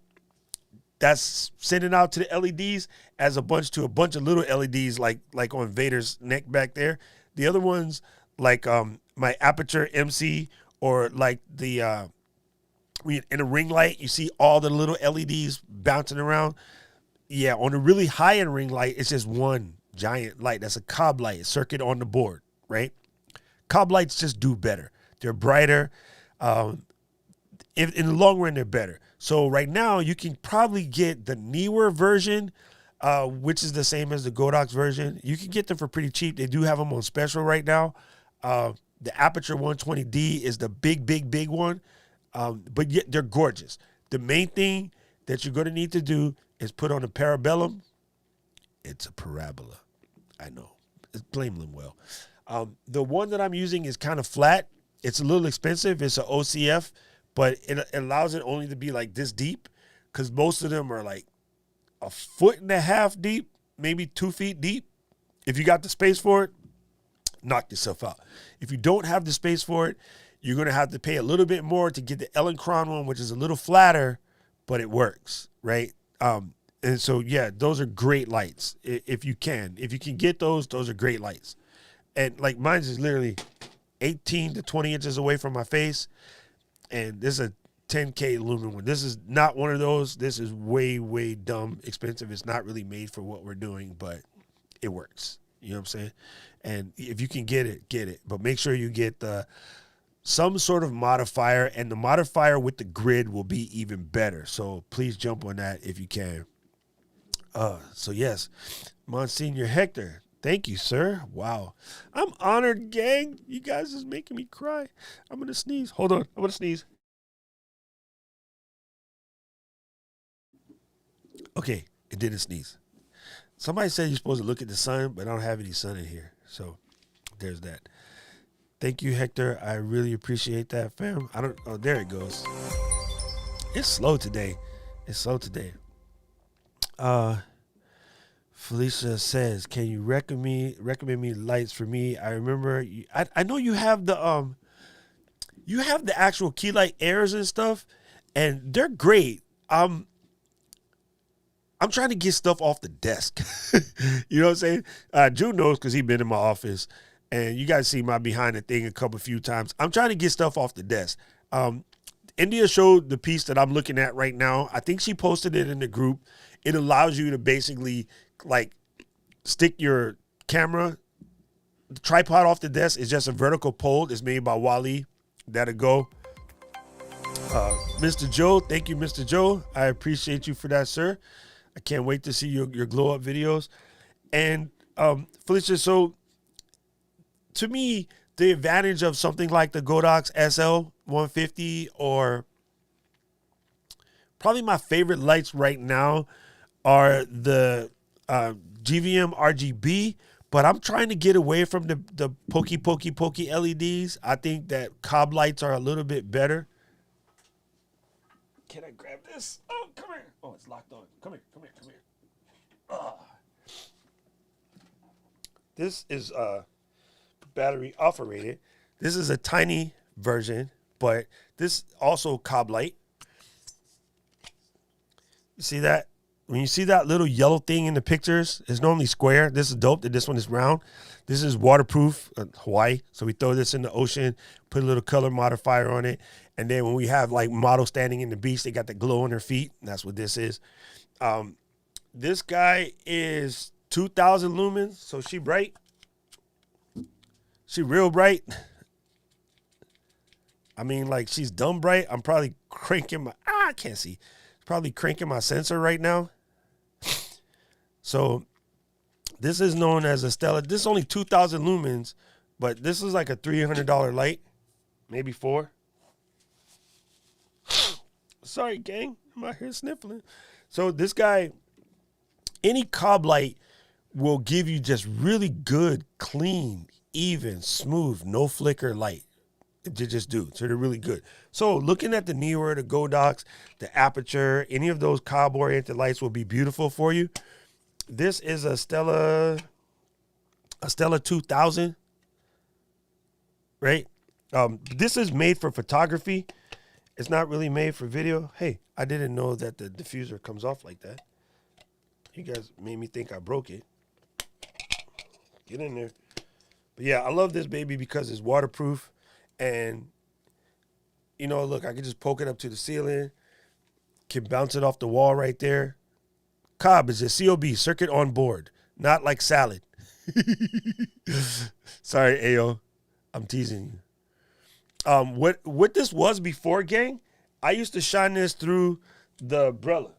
that's sending out to the LEDs as a bunch of little LEDs like on Vader's neck back there. The other ones like my Aperture MC or like the in a ring light, you see all the little LEDs bouncing around. Yeah, on a really high-end ring light, it's just one giant light. That's a cob light, circuit on the board, right? Cob lights just do better. They're brighter. In the long run, they're better. So right now, you can probably get the newer version, which is the same as the Godox version. You can get them for pretty cheap. They do have them on special right now. The Aperture 120D is the big one. But yet they're gorgeous. The main thing that you're going to need to do is put on a parabellum. It's a parabola. I know. Blame them well. The one that I'm using is kind of flat. It's a little expensive. It's an OCF, but it allows it only to be like this deep because most of them are like 1.5 feet deep, maybe 2 feet deep. If you got the space for it, knock yourself out. If you don't have the space for it, you're going to have to pay a little bit more to get the Ellencron one, which is a little flatter, but it works, right? And so, yeah, those are great lights if you can. If you can get those are great lights. And, like, mine is literally 18 to 20 inches away from my face, and this is a 10K lumen one. This is not one of those. This is way dumb expensive. It's not really made for what we're doing, but it works. You know what I'm saying? And if you can get it. But make sure you get some sort of modifier, and the modifier with the grid will be even better. So please jump on that if you can. So yes, Monsignor Hector, thank you, sir. Wow. I'm honored, gang. You guys is making me cry. I'm going to sneeze. Hold on. I'm going to sneeze. Okay, it didn't sneeze. Somebody said you're supposed to look at the sun, but I don't have any sun in here. So there's that. Thank you, Hector. I really appreciate that, fam. Oh, there it goes. It's slow today. Felicia says, can you recommend me lights for me? I remember I know you have the actual key light airs and stuff, and they're great. I'm trying to get stuff off the desk. You know what I'm saying? June knows because he's been in my office. And you guys see my behind the thing a few times. I'm trying to get stuff off the desk. India showed the piece that I'm looking at right now. I think she posted it in the group. It allows you to basically like stick your camera, the tripod off the desk. It's just a vertical pole. It's made by Wally. That'll go. Mr. Joe, thank you, Mr. Joe. I appreciate you for that, sir. I can't wait to see your glow up videos. And Felicia, so to me, the advantage of something like the Godox SL 150 or probably my favorite lights right now are the GVM RGB, but I'm trying to get away from the pokey LEDs. I think that cob lights are a little bit better. Can I grab this? Oh, come here. Oh, it's locked on. Come here. This is battery operated. This is a tiny version, but this also cob light. You see that? When you see that little yellow thing in the pictures, it's normally square. This is dope that this one is round. This is waterproof, Hawaii. So we throw this in the ocean, put a little color modifier on it. And then when we have like models standing in the beach, they got the glow on their feet. That's what this is. This guy is 2,000 lumens. So she bright. She real bright. I mean, like she's dumb bright. I'm probably cranking my, I can't see. Probably cranking my sensor right now. So this is known as a Stella. This is only 2,000 lumens, but this is like a $300 light, maybe $4. Sorry, gang. I'm out here sniffling. So this guy, any cob light will give you just really good, clean, even, smooth, no flicker light. They just do. So they're really good. So looking at the Neewer, the Godox, the Aperture, any of those cob-oriented lights will be beautiful for you. This is a Stella 2000, right? This is made for photography. It's not really made for video. Hey, I didn't know that the diffuser comes off like that. You guys made me think I broke it. Get in there. But yeah, I love this baby because it's waterproof. And, you know, look, I can just poke it up to the ceiling, can bounce it off the wall right there. Cob is a COB, circuit on board, not like salad. Sorry, Ayo. I'm teasing you. What this was before, gang, I used to shine this through the umbrella.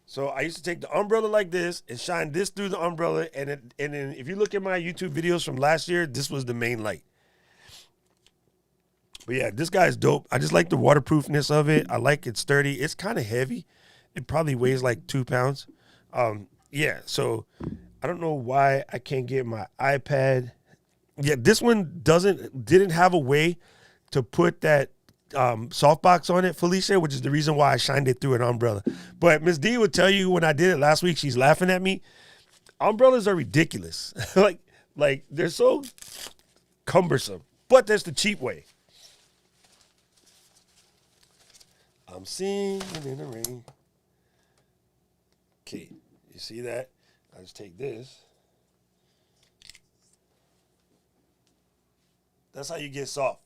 So I used to take the umbrella like this and shine this through the umbrella. And then if you look at my YouTube videos from last year, this was the main light. But yeah, this guy's dope. I just like the waterproofness of it. I like it's sturdy. It's kind of heavy. It probably weighs like 2 pounds. Yeah, so I don't know why I can't get my iPad. Yeah, this one didn't have a way to put that softbox on it, Felicia, which is the reason why I shined it through an umbrella. But Miss D would tell you when I did it last week, she's laughing at me. Umbrellas are ridiculous. like they're so cumbersome. But there's the cheap way. I'm singing in the rain. Okay, you see that? I just take this. That's how you get soft.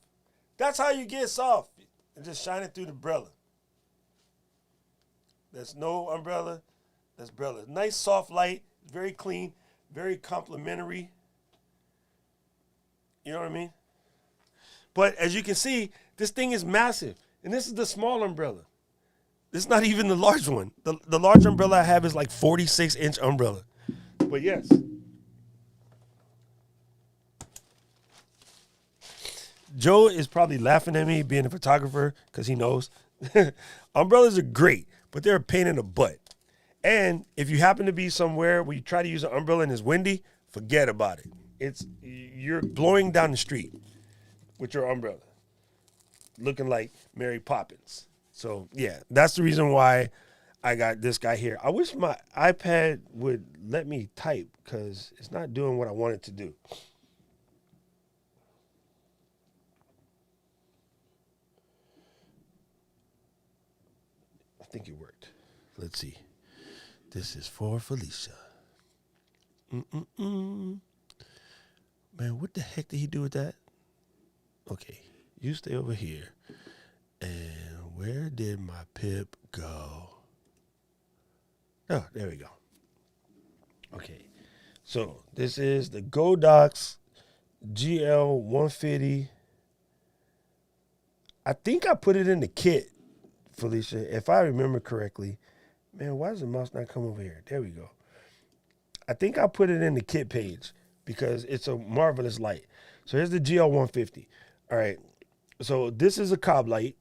That's how you get soft. And just shine it through the umbrella. There's no umbrella. That's umbrella. Nice soft light, very clean, very complimentary. You know what I mean? But as you can see, this thing is massive. And this is the small umbrella. This is not even the large one. The large umbrella I have is like 46-inch umbrella. But yes. Joe is probably laughing at me being a photographer because he knows. Umbrellas are great, but they're a pain in the butt. And if you happen to be somewhere where you try to use an umbrella and it's windy, forget about it. You're blowing down the street with your umbrella, looking like Mary Poppins. So yeah, that's the reason why I got this guy here. I wish my iPad would let me type because it's not doing what I want it to do. I think it worked. Let's see. This is for Felicia. Man, what the heck did he do with that? Okay, you stay over here. And where did my pip go? Oh, there we go. Okay, so this is the Godox GL150. I think I put it in the kit, Felicia, if I remember correctly. Man, why does the mouse not come over here? There we go. I think I put it in the kit page because it's a marvelous light. So here's the GL150. All right, so this is a cob light.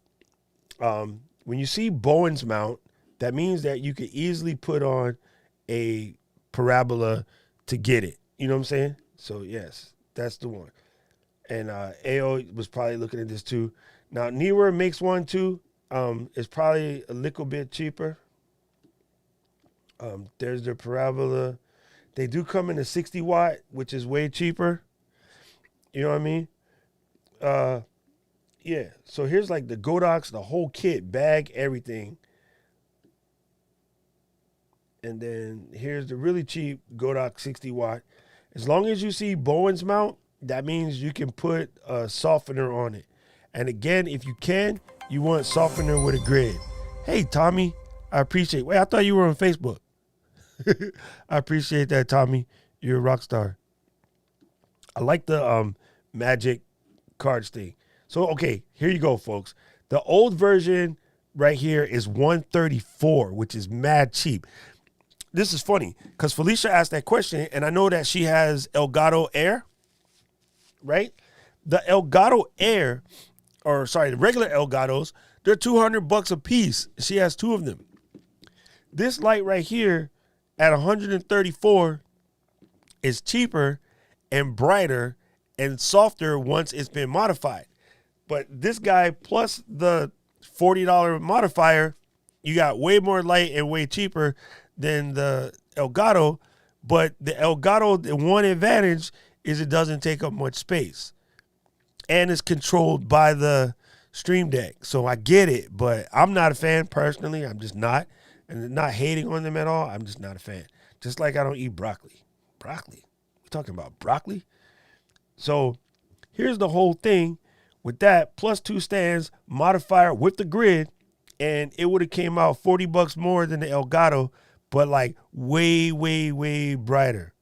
When you see Bowen's mount, that means that you could easily put on a parabola to get it. You know what I'm saying? So yes, that's the one. And AO was probably looking at this too. Now Neewer makes one too. It's probably a little bit cheaper. There's their parabola. They do come in a 60 watt, which is way cheaper. You know what I mean? Yeah, so here's like the Godox, the whole kit, bag, everything. And then here's the really cheap Godox 60 watt. As long as you see Bowen's mount, that means you can put a softener on it. And again, if you can, you want softener with a grid. Hey, Tommy, I appreciate. Wait, I thought you were on Facebook. I appreciate that, Tommy. You're a rock star. I like the magic cards thing. So, okay, here you go, folks. The old version right here is 134, which is mad cheap. This is funny because Felicia asked that question, and I know that she has Elgato Air, right? The Elgato Air, or sorry, the regular Elgatos, they're $200 a piece. She has two of them. This light right here at 134 is cheaper and brighter and softer once it's been modified. But this guy plus the $40 modifier, you got way more light and way cheaper than the Elgato. But the Elgato, the one advantage is it doesn't take up much space. And it's controlled by the Stream Deck. So I get it, but I'm not a fan personally. I'm just not. And not hating on them at all. I'm just not a fan. Just like I don't eat broccoli. Broccoli? We're talking about broccoli? So here's the whole thing with that, plus two stands, modifier with the grid, and it would have came out $40 more than the Elgato, but like way, way, way brighter.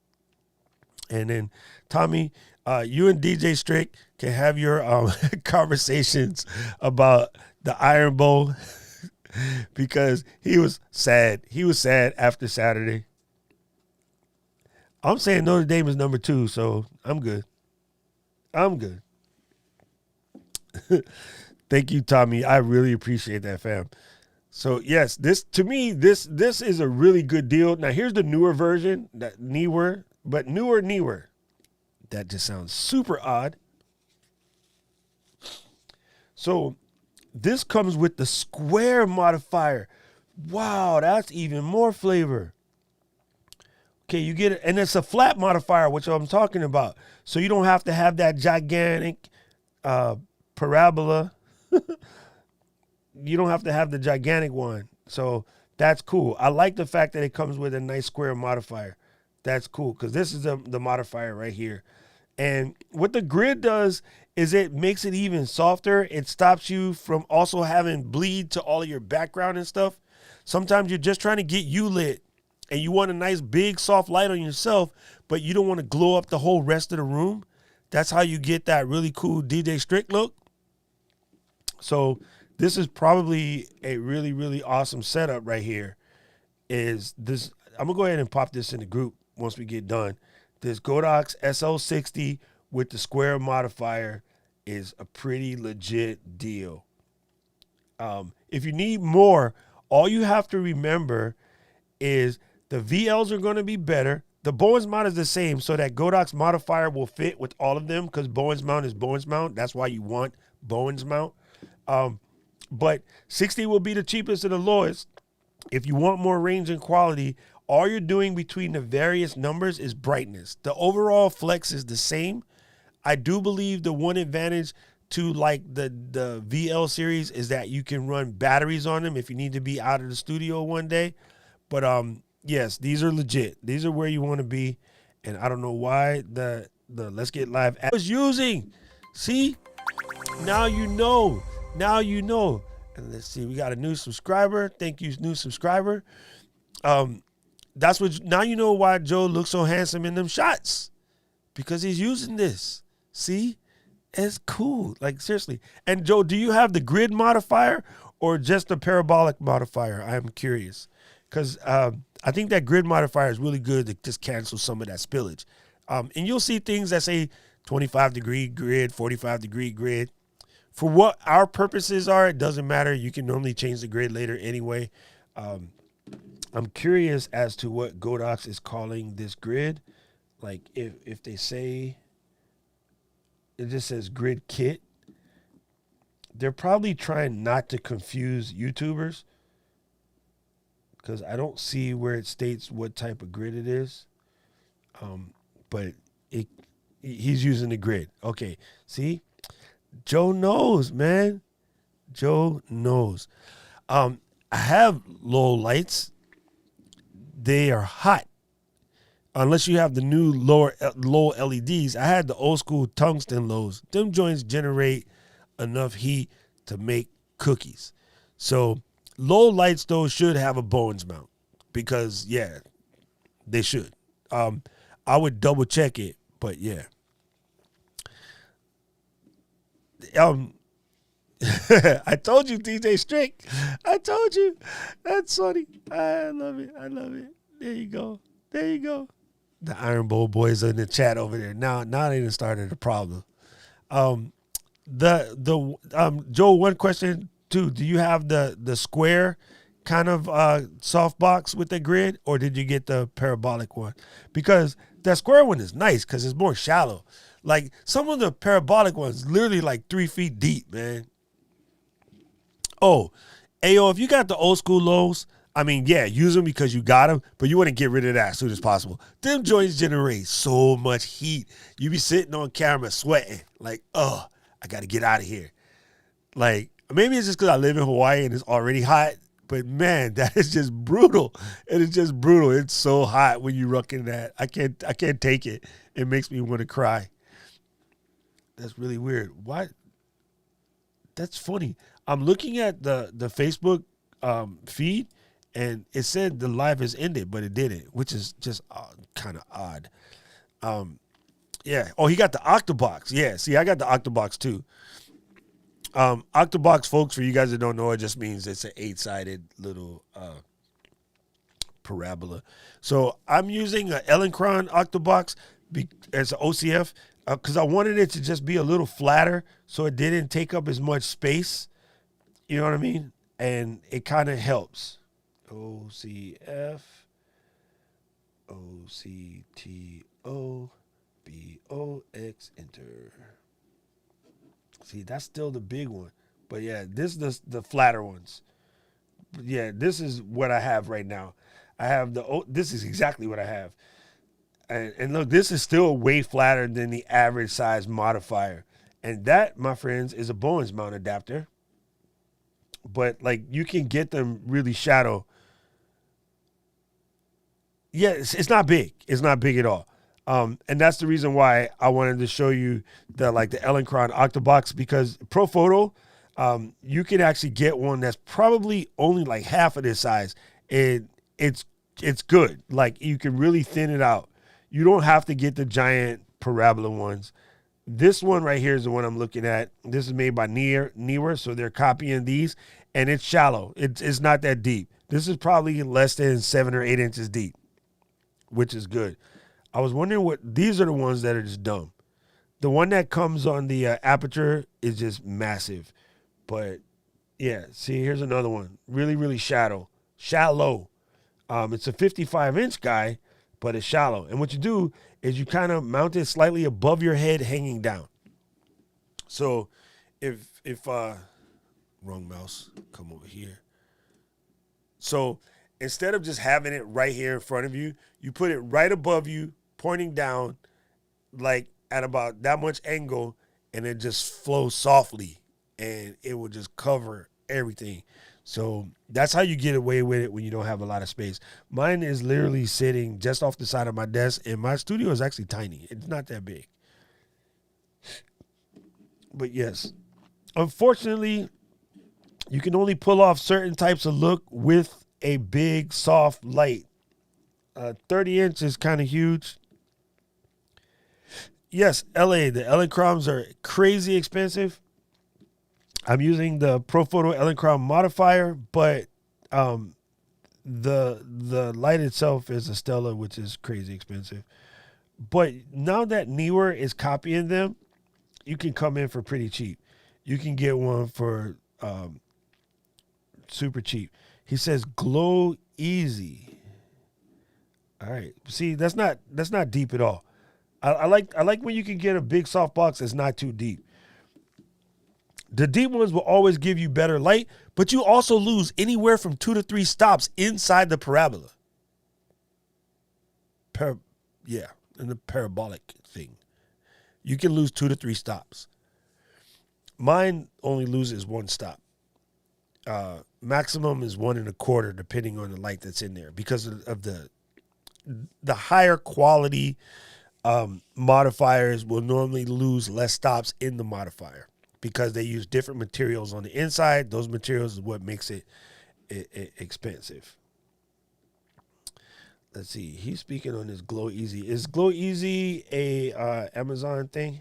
And then Tommy, you and DJ Strick can have your conversations about the Iron Bowl because he was sad. He was sad after Saturday. I'm saying Notre Dame is number 2, so I'm good. I'm good. Thank you, Tommy. I really appreciate that, fam. So yes, this to me, this is a really good deal. Now here's the newer version, that newer. That just sounds super odd. So this comes with the square modifier. Wow, that's even more flavor. Okay, you get it, and it's a flat modifier, which I'm talking about. So you don't have to have that gigantic parabola. You don't have to have the gigantic one. So that's cool. I like the fact that it comes with a nice square modifier. That's cool because this is the modifier right here. And what the grid does is it makes it even softer. It stops you from also having bleed to all of your background and stuff. Sometimes you're just trying to get you lit and you want a nice big soft light on yourself, but you don't want to glow up the whole rest of the room. That's how you get that really cool DJ Strick look. So this is probably a really, really awesome setup right here. Is this? I'm going to go ahead and pop this in the group once we get done. This Godox SL60 with the square modifier is a pretty legit deal. If you need more, all you have to remember is the VLs are going to be better. The Bowen's mount is the same, so that Godox modifier will fit with all of them because Bowen's mount is Bowen's mount. That's why you want Bowen's mount. But 60 will be the cheapest and the lowest. If you want more range and quality, all you're doing between the various numbers is brightness. The overall flex is the same. I do believe the one advantage to like the VL series is that you can run batteries on them if you need to be out of the studio one day. But yes, these are legit. These are where you want to be. And I don't know why the Let's Get Live app was using. See? Now you know. Now you know. And let's see, we got a new subscriber. Thank you, new subscriber. That's what now you know why Joe looks so handsome in them shots. Because he's using this. See? It's cool. Like seriously. And Joe, do you have the grid modifier or just the parabolic modifier? I'm curious. Because I think that grid modifier is really good to just cancel some of that spillage. And you'll see things that say 25-degree grid, 45-degree grid. For what our purposes are, it doesn't matter. You can normally change the grid later anyway. I'm curious as to what Godox is calling this grid. Like if they say, it just says grid kit. They're probably trying not to confuse YouTubers because I don't see where it states what type of grid it is. But he's using the grid. Okay, see? Joe knows, man. Joe knows. I have low lights. They are hot. Unless you have the new low LEDs. I had the old school tungsten lows. Them joints generate enough heat to make cookies. So low lights though should have a Bowens mount because yeah, they should. I would double check it, but yeah. I told you, DJ Strick. I told you. That's funny. I love it. I love it. There you go. There you go. The Iron Bowl boys are in the chat over there. Now they done started a problem. Joe, one question too. Do you have the square kind of softbox with the grid, or did you get the parabolic one? Because that square one is nice because it's more shallow. Like some of the parabolic ones, literally like 3 feet deep, man. Oh, Ayo, if you got the old school lows, I mean, yeah, use them because you got them, but you want to get rid of that as soon as possible. Them joints generate so much heat. You be sitting on camera sweating like, oh, I got to get out of here. Like, maybe it's just because I live in Hawaii and it's already hot, but man, that is just brutal. It is just brutal. It's so hot when you rocking that. I can't take it. It makes me want to cry. That's really weird. Why? That's funny. I'm looking at the Facebook feed, and it said the live has ended, but it didn't, which is just kind of odd. Yeah. Oh, he got the Octobox. Yeah. See, I got the Octobox too. Octobox, folks, for you guys that don't know, it just means it's an 8-sided little parabola. So I'm using an Electron Octobox as an OCF because I wanted it to just be a little flatter so it didn't take up as much space. You know what I mean? And it kind of helps. OCF, OCTO, BOX, enter. See, that's still the big one. But yeah, this is the flatter ones. But yeah, this is what I have right now. I have this is exactly what I have. And look, this is still way flatter than the average size modifier. And that, my friends, is a Bowens mount adapter. But like you can get them really shadow. Yeah, it's not big. It's not big at all. And that's the reason why I wanted to show you the Electron Octobox, because Pro Photo, you can actually get one that's probably only like half of this size. And it's good. Like you can really thin it out. You don't have to get the giant parabola ones. This one right here is the one I'm looking at. This is made by Newer, so they're copying these, and it's shallow. It's not that deep. This is probably less than 7 or 8 inches deep, which is good. I was wondering these are the ones that are just dumb. The one that comes on the aperture is just massive. But yeah, see, here's another one. Really, really shallow. It's a 55-inch guy, but it's shallow. And what you do is you kind of mount it slightly above your head, hanging down. So if wrong mouse, come over here. So instead of just having it right here in front of you, you put it right above you, pointing down, like at about that much angle, and it just flows softly, and it will just cover everything. So that's how you get away with it when you don't have a lot of space. Mine is literally sitting just off the side of my desk, and my studio is actually tiny. It's not that big. But yes, unfortunately, you can only pull off certain types of look with a big, soft light. 30 inch is kind of huge. Yes, LA, the Electrons are crazy expensive. I'm using the Pro Photo Electron modifier, but the light itself is a Stella, which is crazy expensive. But now that Newer is copying them, you can come in for pretty cheap. You can get one for super cheap. He says glow easy. All right. See, that's not deep at all. I like when you can get a big soft box that's not too deep. The deep ones will always give you better light, but you also lose anywhere from 2 to 3 stops inside the parabola. In the parabolic thing. You can lose 2 to 3 stops. Mine only loses one stop. Maximum is 1.25, depending on the light that's in there, because of the higher quality modifiers will normally lose less stops in the modifier because they use different materials on the inside. Those materials is what makes it expensive. Let's see. He's speaking on this Glow Easy. Is Glow Easy a Amazon thing?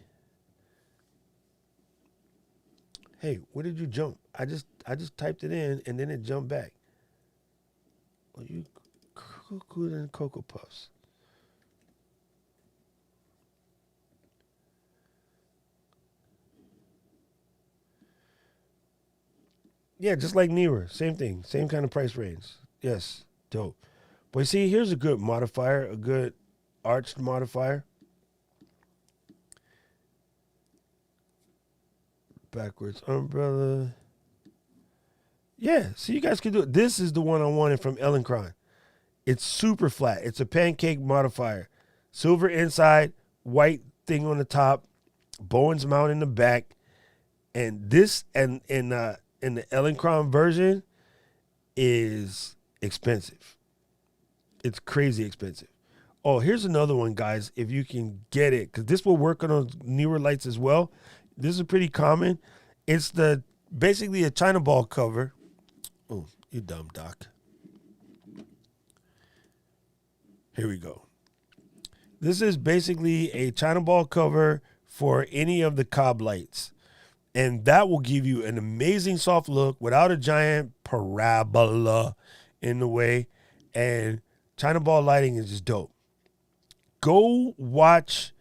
Hey, where did you jump? I just typed it in and then it jumped back. Well, you cuckoo and Cocoa Puffs. Yeah, just like Newer. Same thing. Same kind of price range. Yes. Dope. But you see, here's a good modifier, a good arched modifier. Backwards umbrella. Yeah, so you guys can do it. This is the one I wanted from Ellencron. It's super flat. It's a pancake modifier. Silver inside, white thing on the top, Bowen's mount in the back. And this and in the Ellencron version is expensive. It's crazy expensive. Oh, here's another one, guys, if you can get it, because this will work on those newer lights as well. This is pretty common. It's basically a China ball cover. Oh, you dumb doc. Here we go. This is basically a China ball cover for any of the cob lights. And that will give you an amazing soft look without a giant parabola in the way. And China ball lighting is just dope. Go watch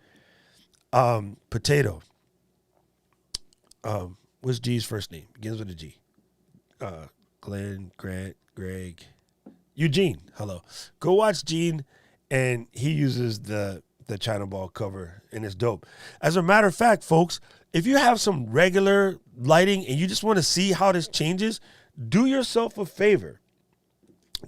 Potato. What's G's first name? Begins with a G. Glenn, Grant, Greg, Eugene. Hello. Go watch Gene, and he uses the China ball cover, and it's dope. As a matter of fact, folks, if you have some regular lighting and you just want to see how this changes, do yourself a favor.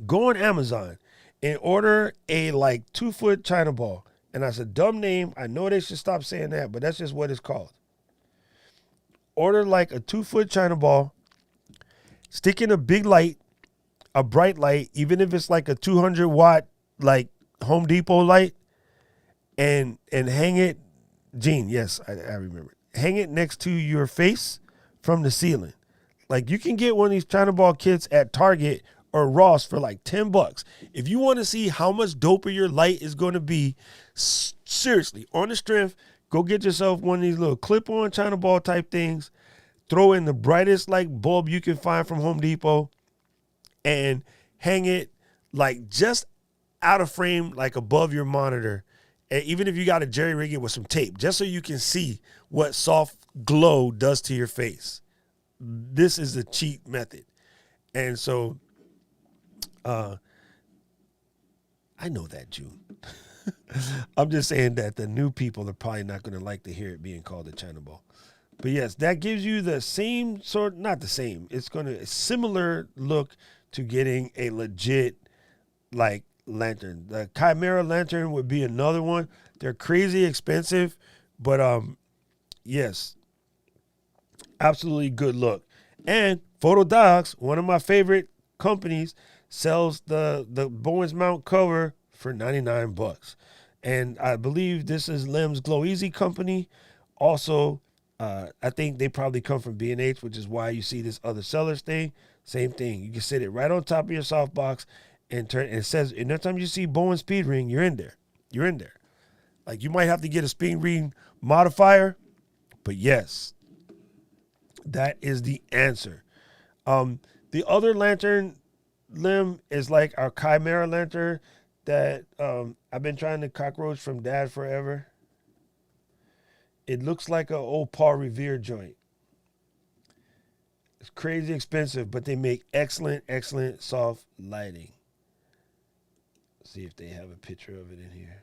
Go on Amazon and order a 2-foot China ball. And that's a dumb name. I know they should stop saying that, but that's just what it's called. Order a 2-foot China ball, stick in a big light, a bright light, even if it's a 200-watt Home Depot light, and hang it. Gene, yes, I remember. Hang it next to your face from the ceiling. You can get one of these China ball kits at Target or Ross for $10. If you want to see how much doper your light is going to be, seriously, on the strength, go get yourself one of these little clip-on China ball type things. Throw in the brightest bulb you can find from Home Depot and hang it just out of frame, above your monitor. And even if you got to jerry rig it with some tape, just so you can see what soft glow does to your face. This is a cheap method. And so I know that, June. I'm just saying that the new people are probably not going to like to hear it being called a China ball. But yes, that gives you the same sort, not the same. It's going to a similar look to getting a legit lantern. The Chimera lantern would be another one. They're crazy expensive, but yes, absolutely good look. And Photodocs, one of my favorite companies, sells the Bowen's mount cover for $99. And I believe this is Lem's Glow Easy company. Also, I think they probably come from B&H, which is why you see this other sellers thing. Same thing. You can sit it right on top of your softbox and turn. And it says, and every time you see Bowen speed ring, you're in there. You're in there. You might have to get a speed ring modifier, but yes, that is the answer. The other lantern limb is our Chimera lantern that I've been trying to cockroach from Dad forever. It looks like an old Paul Revere joint. It's crazy expensive, but they make excellent, excellent soft lighting. Let's see if they have a picture of it in here.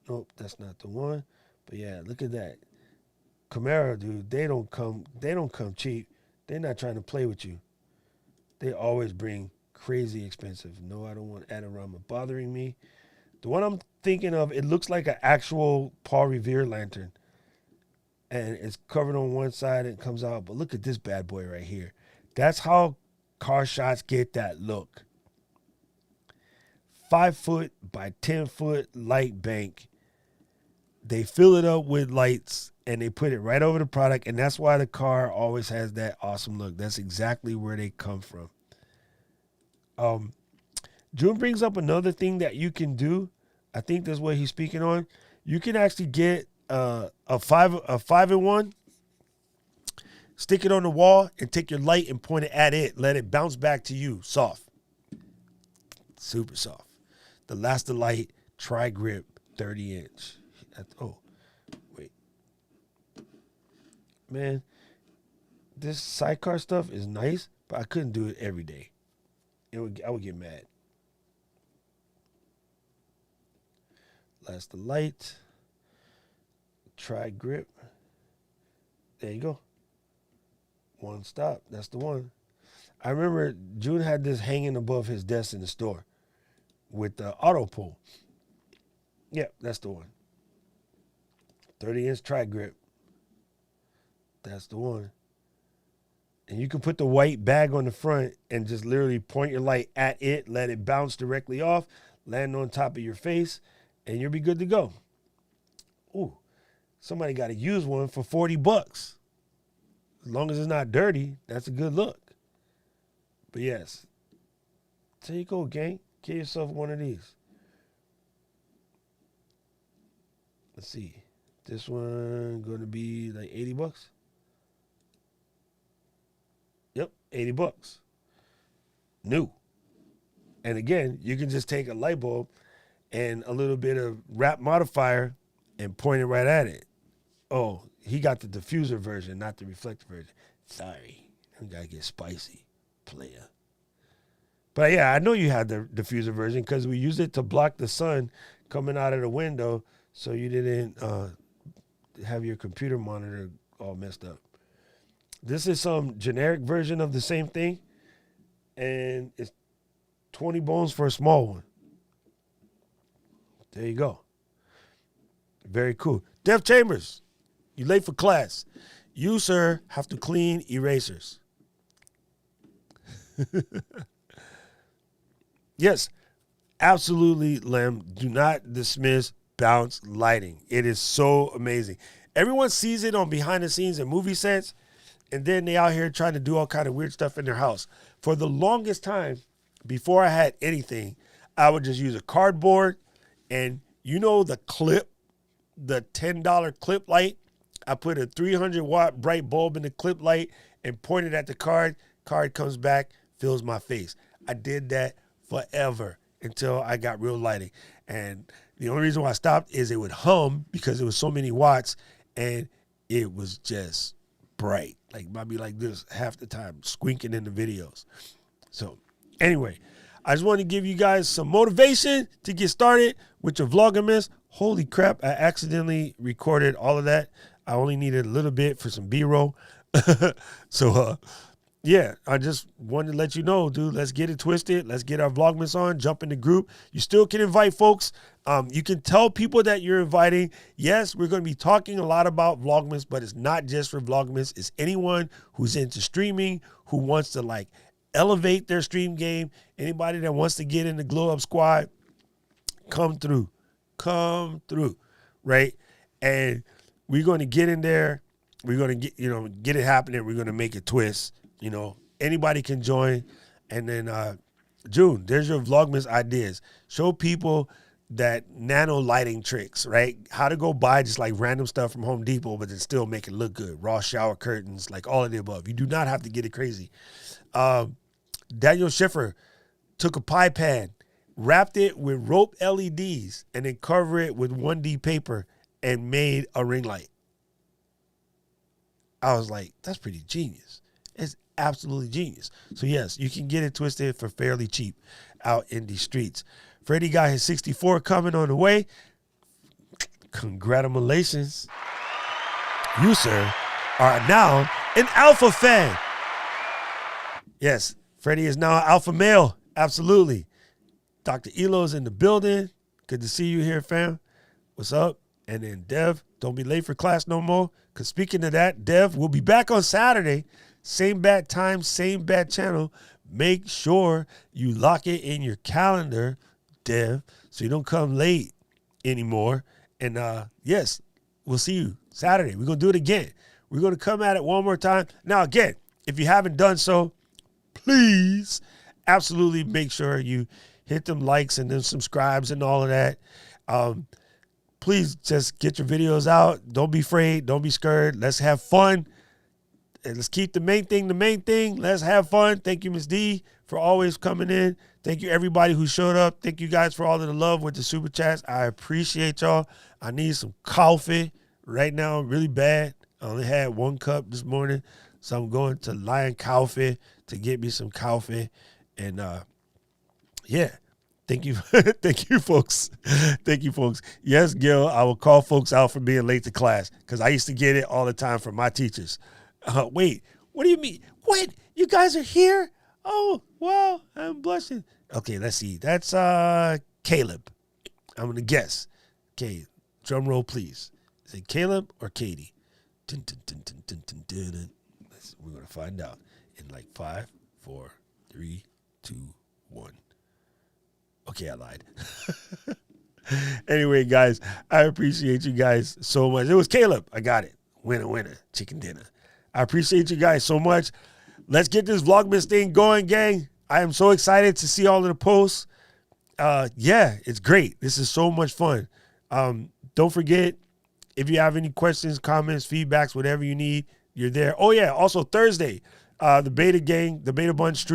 Nope, that's not the one. But yeah, look at that. Chimera, dude, they don't come cheap. They're not trying to play with you. They always bring crazy expensive. No, I don't want Adorama bothering me. The one I'm thinking of, it looks like an actual Paul Revere lantern. and it's covered on one side and it comes out. But look at this bad boy right here. That's how car shots get that look. 5 foot by 10 foot light bank. They fill it up with lights and they put it right over the product. And that's why the car always has that awesome look. That's exactly where they come from. June brings up another thing that you can do. I think that's what he's speaking on. You can actually get a 5-in-1, stick it on the wall, and take your light and point it at it. Let it bounce back to you. Soft. Super soft. The Last Light Tri-Grip 30-inch. Oh, wait. Man, this sidecar stuff is nice, but I couldn't do it every day. I would get mad. Last Light Tri-Grip. There you go. One stop. That's the one. I remember June had this hanging above his desk in the store with the auto pull. Yep, that's the one. 30-inch Tri-Grip. That's the one. And you can put the white bag on the front and just literally point your light at it, let it bounce directly off, land on top of your face, and you'll be good to go. Ooh, somebody got to use one for $40. As long as it's not dirty, that's a good look. But yes, there you go, gang. Get yourself one of these. Let's see. This one going to be like $80. Yep, $80. New. And again, you can just take a light bulb and a little bit of wrap modifier and point it right at it. Oh, he got the diffuser version, not the reflector version. Sorry. I got to get spicy. Player. But yeah, I know you had the diffuser version because we used it to block the sun coming out of the window so you didn't have your computer monitor all messed up. This is some generic version of the same thing, and it's 20 bones for a small one. There you go. Very cool. Dev Chambers, you late for class. You, sir, have to clean erasers. Yes, absolutely, Lem. Do not dismiss bounce lighting. It is so amazing. Everyone sees it on behind the scenes and movie sets, and then they out here trying to do all kind of weird stuff in their house. For the longest time, before I had anything, I would just use a cardboard and you know the clip, the $10 clip light. I put a 300-watt bright bulb in the clip light and point it at the card. Card comes back, fills my face. I did that forever until I got real lighting. And the only reason why I stopped is it would hum because it was so many watts and it was just bright. Like might be like this half the time, squinking in the videos. So anyway, I just want to give you guys some motivation to get started with your Vlogmas. Holy crap, I accidentally recorded all of that. I only needed a little bit for some B-roll. So, yeah, I just wanted to let you know, dude, let's get it twisted. Let's get our Vlogmas on, jump in the group. You still can invite folks. You can tell people that you're inviting. Yes, we're going to be talking a lot about Vlogmas, but it's not just for Vlogmas. It's anyone who's into streaming, who wants to like elevate their stream game. Anybody that wants to get in the Glow Up Squad, come through, right? And we're going to get in there. We're going to get it happening. We're going to make it twist. Anybody can join. And then June, there's your Vlogmas ideas. Show people that nano lighting tricks, right? How to go buy just like random stuff from Home Depot, but then still make it look good. Raw shower curtains, like all of the above. You do not have to get it crazy. Daniel Schiffer took a pie pan, wrapped it with rope LEDs, and then cover it with 1D paper and made a ring light. I was like, that's pretty genius. It's absolutely genius. So yes, you can get it twisted for fairly cheap out in the streets. Freddie got his 64 coming on the way. Congratulations. You, sir, are now an alpha fan. Yes, Freddie is now an alpha male. Absolutely. Dr. Elo's in the building. Good to see you here, fam. What's up? And then Dev, don't be late for class no more. Because speaking of that, Dev, we'll be back on Saturday. Same bad time, same bad channel. Make sure you lock it in your calendar, Dev, so you don't come late anymore. And yes, we'll see you Saturday. We're going to do it again. We're going to come at it one more time. Now, again, if you haven't done so, please absolutely make sure you hit them likes and then subscribes and all of that. Please just get your videos out. Don't be afraid. Don't be scared. Let's have fun. And let's keep the main thing the main thing. Let's have fun. Thank you, Ms. D, for always coming in. Thank you, everybody who showed up. Thank you guys for all of the love with the super chats. I appreciate y'all. I need some coffee right now, really bad. I only had 1 cup this morning, so I'm going to Lion Coffee to get me some coffee. And yeah, thank you. Thank you, folks. Thank you, folks. Yes, Gil, I will call folks out for being late to class because I used to get it all the time from my teachers. Wait, what do you mean? What? You guys are here? Oh, wow, I'm blushing. Okay, let's see. That's Caleb. I'm going to guess. Okay, drum roll, please. Is it Caleb or Katie? Dun, dun, dun, dun, dun, dun, dun, dun. We're going to find out in like 5, 4, 3, 2, 1. Okay, I lied. Anyway, guys, I appreciate you guys so much. It was Caleb. I got it. Winner, winner, chicken dinner. I appreciate you guys so much. Let's get this Vlogmas thing going, gang. I am so excited to see all of the posts. Yeah, it's great. This is so much fun. Don't forget, if you have any questions, comments, feedbacks, whatever you need, you're there. Oh, yeah, also Thursday, the Beta Gang, the Beta Bunch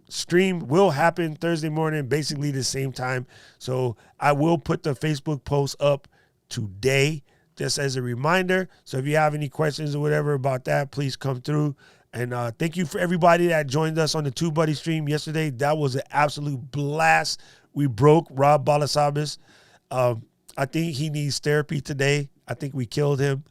stream will happen Thursday morning, basically the same time. So I will put the Facebook post up today just as a reminder. So if you have any questions or whatever about that, please come through. And thank you for everybody that joined us on the TubeBuddy stream yesterday. That was an absolute blast. We broke Rob Balasabas. I think he needs therapy today. I think we killed him.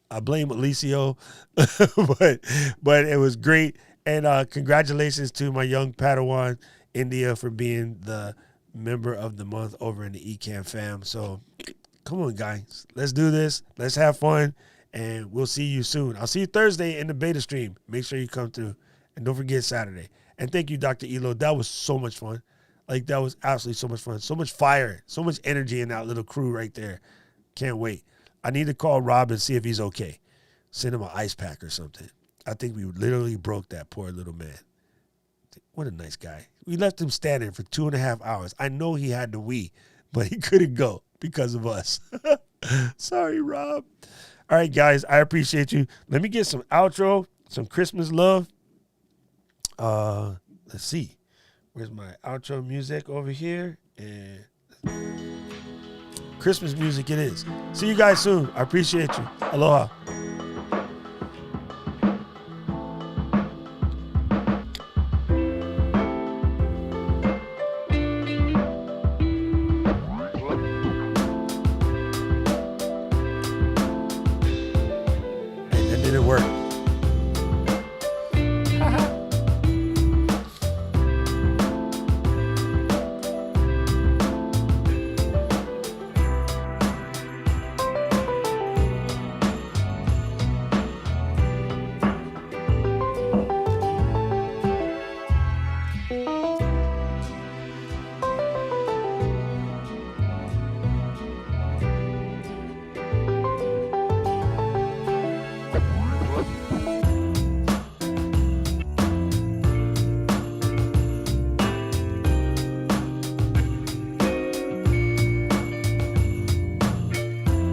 I blame Alicio, but it was great. And congratulations to my young Padawan, India, for being the member of the month over in the ECAM fam. So come on, guys. Let's do this. Let's have fun. And we'll see you soon. I'll see you Thursday in the beta stream. Make sure you come through. And don't forget Saturday. And thank you, Dr. Elo. That was so much fun. Like, that was absolutely so much fun. So much fire. So much energy in that little crew right there. Can't wait. I need to call Rob and see if he's okay. Send him an ice pack or something. I think we literally broke that poor little man. What a nice guy. We left him standing for 2.5 hours. I know he had to wee, but he couldn't go because of us. Sorry, Rob. All right, guys, I appreciate you. Let me get some outro, some Christmas love. Let's see. Where's my outro music over here? And Christmas music it is. See you guys soon. I appreciate you. Aloha. That didn't work.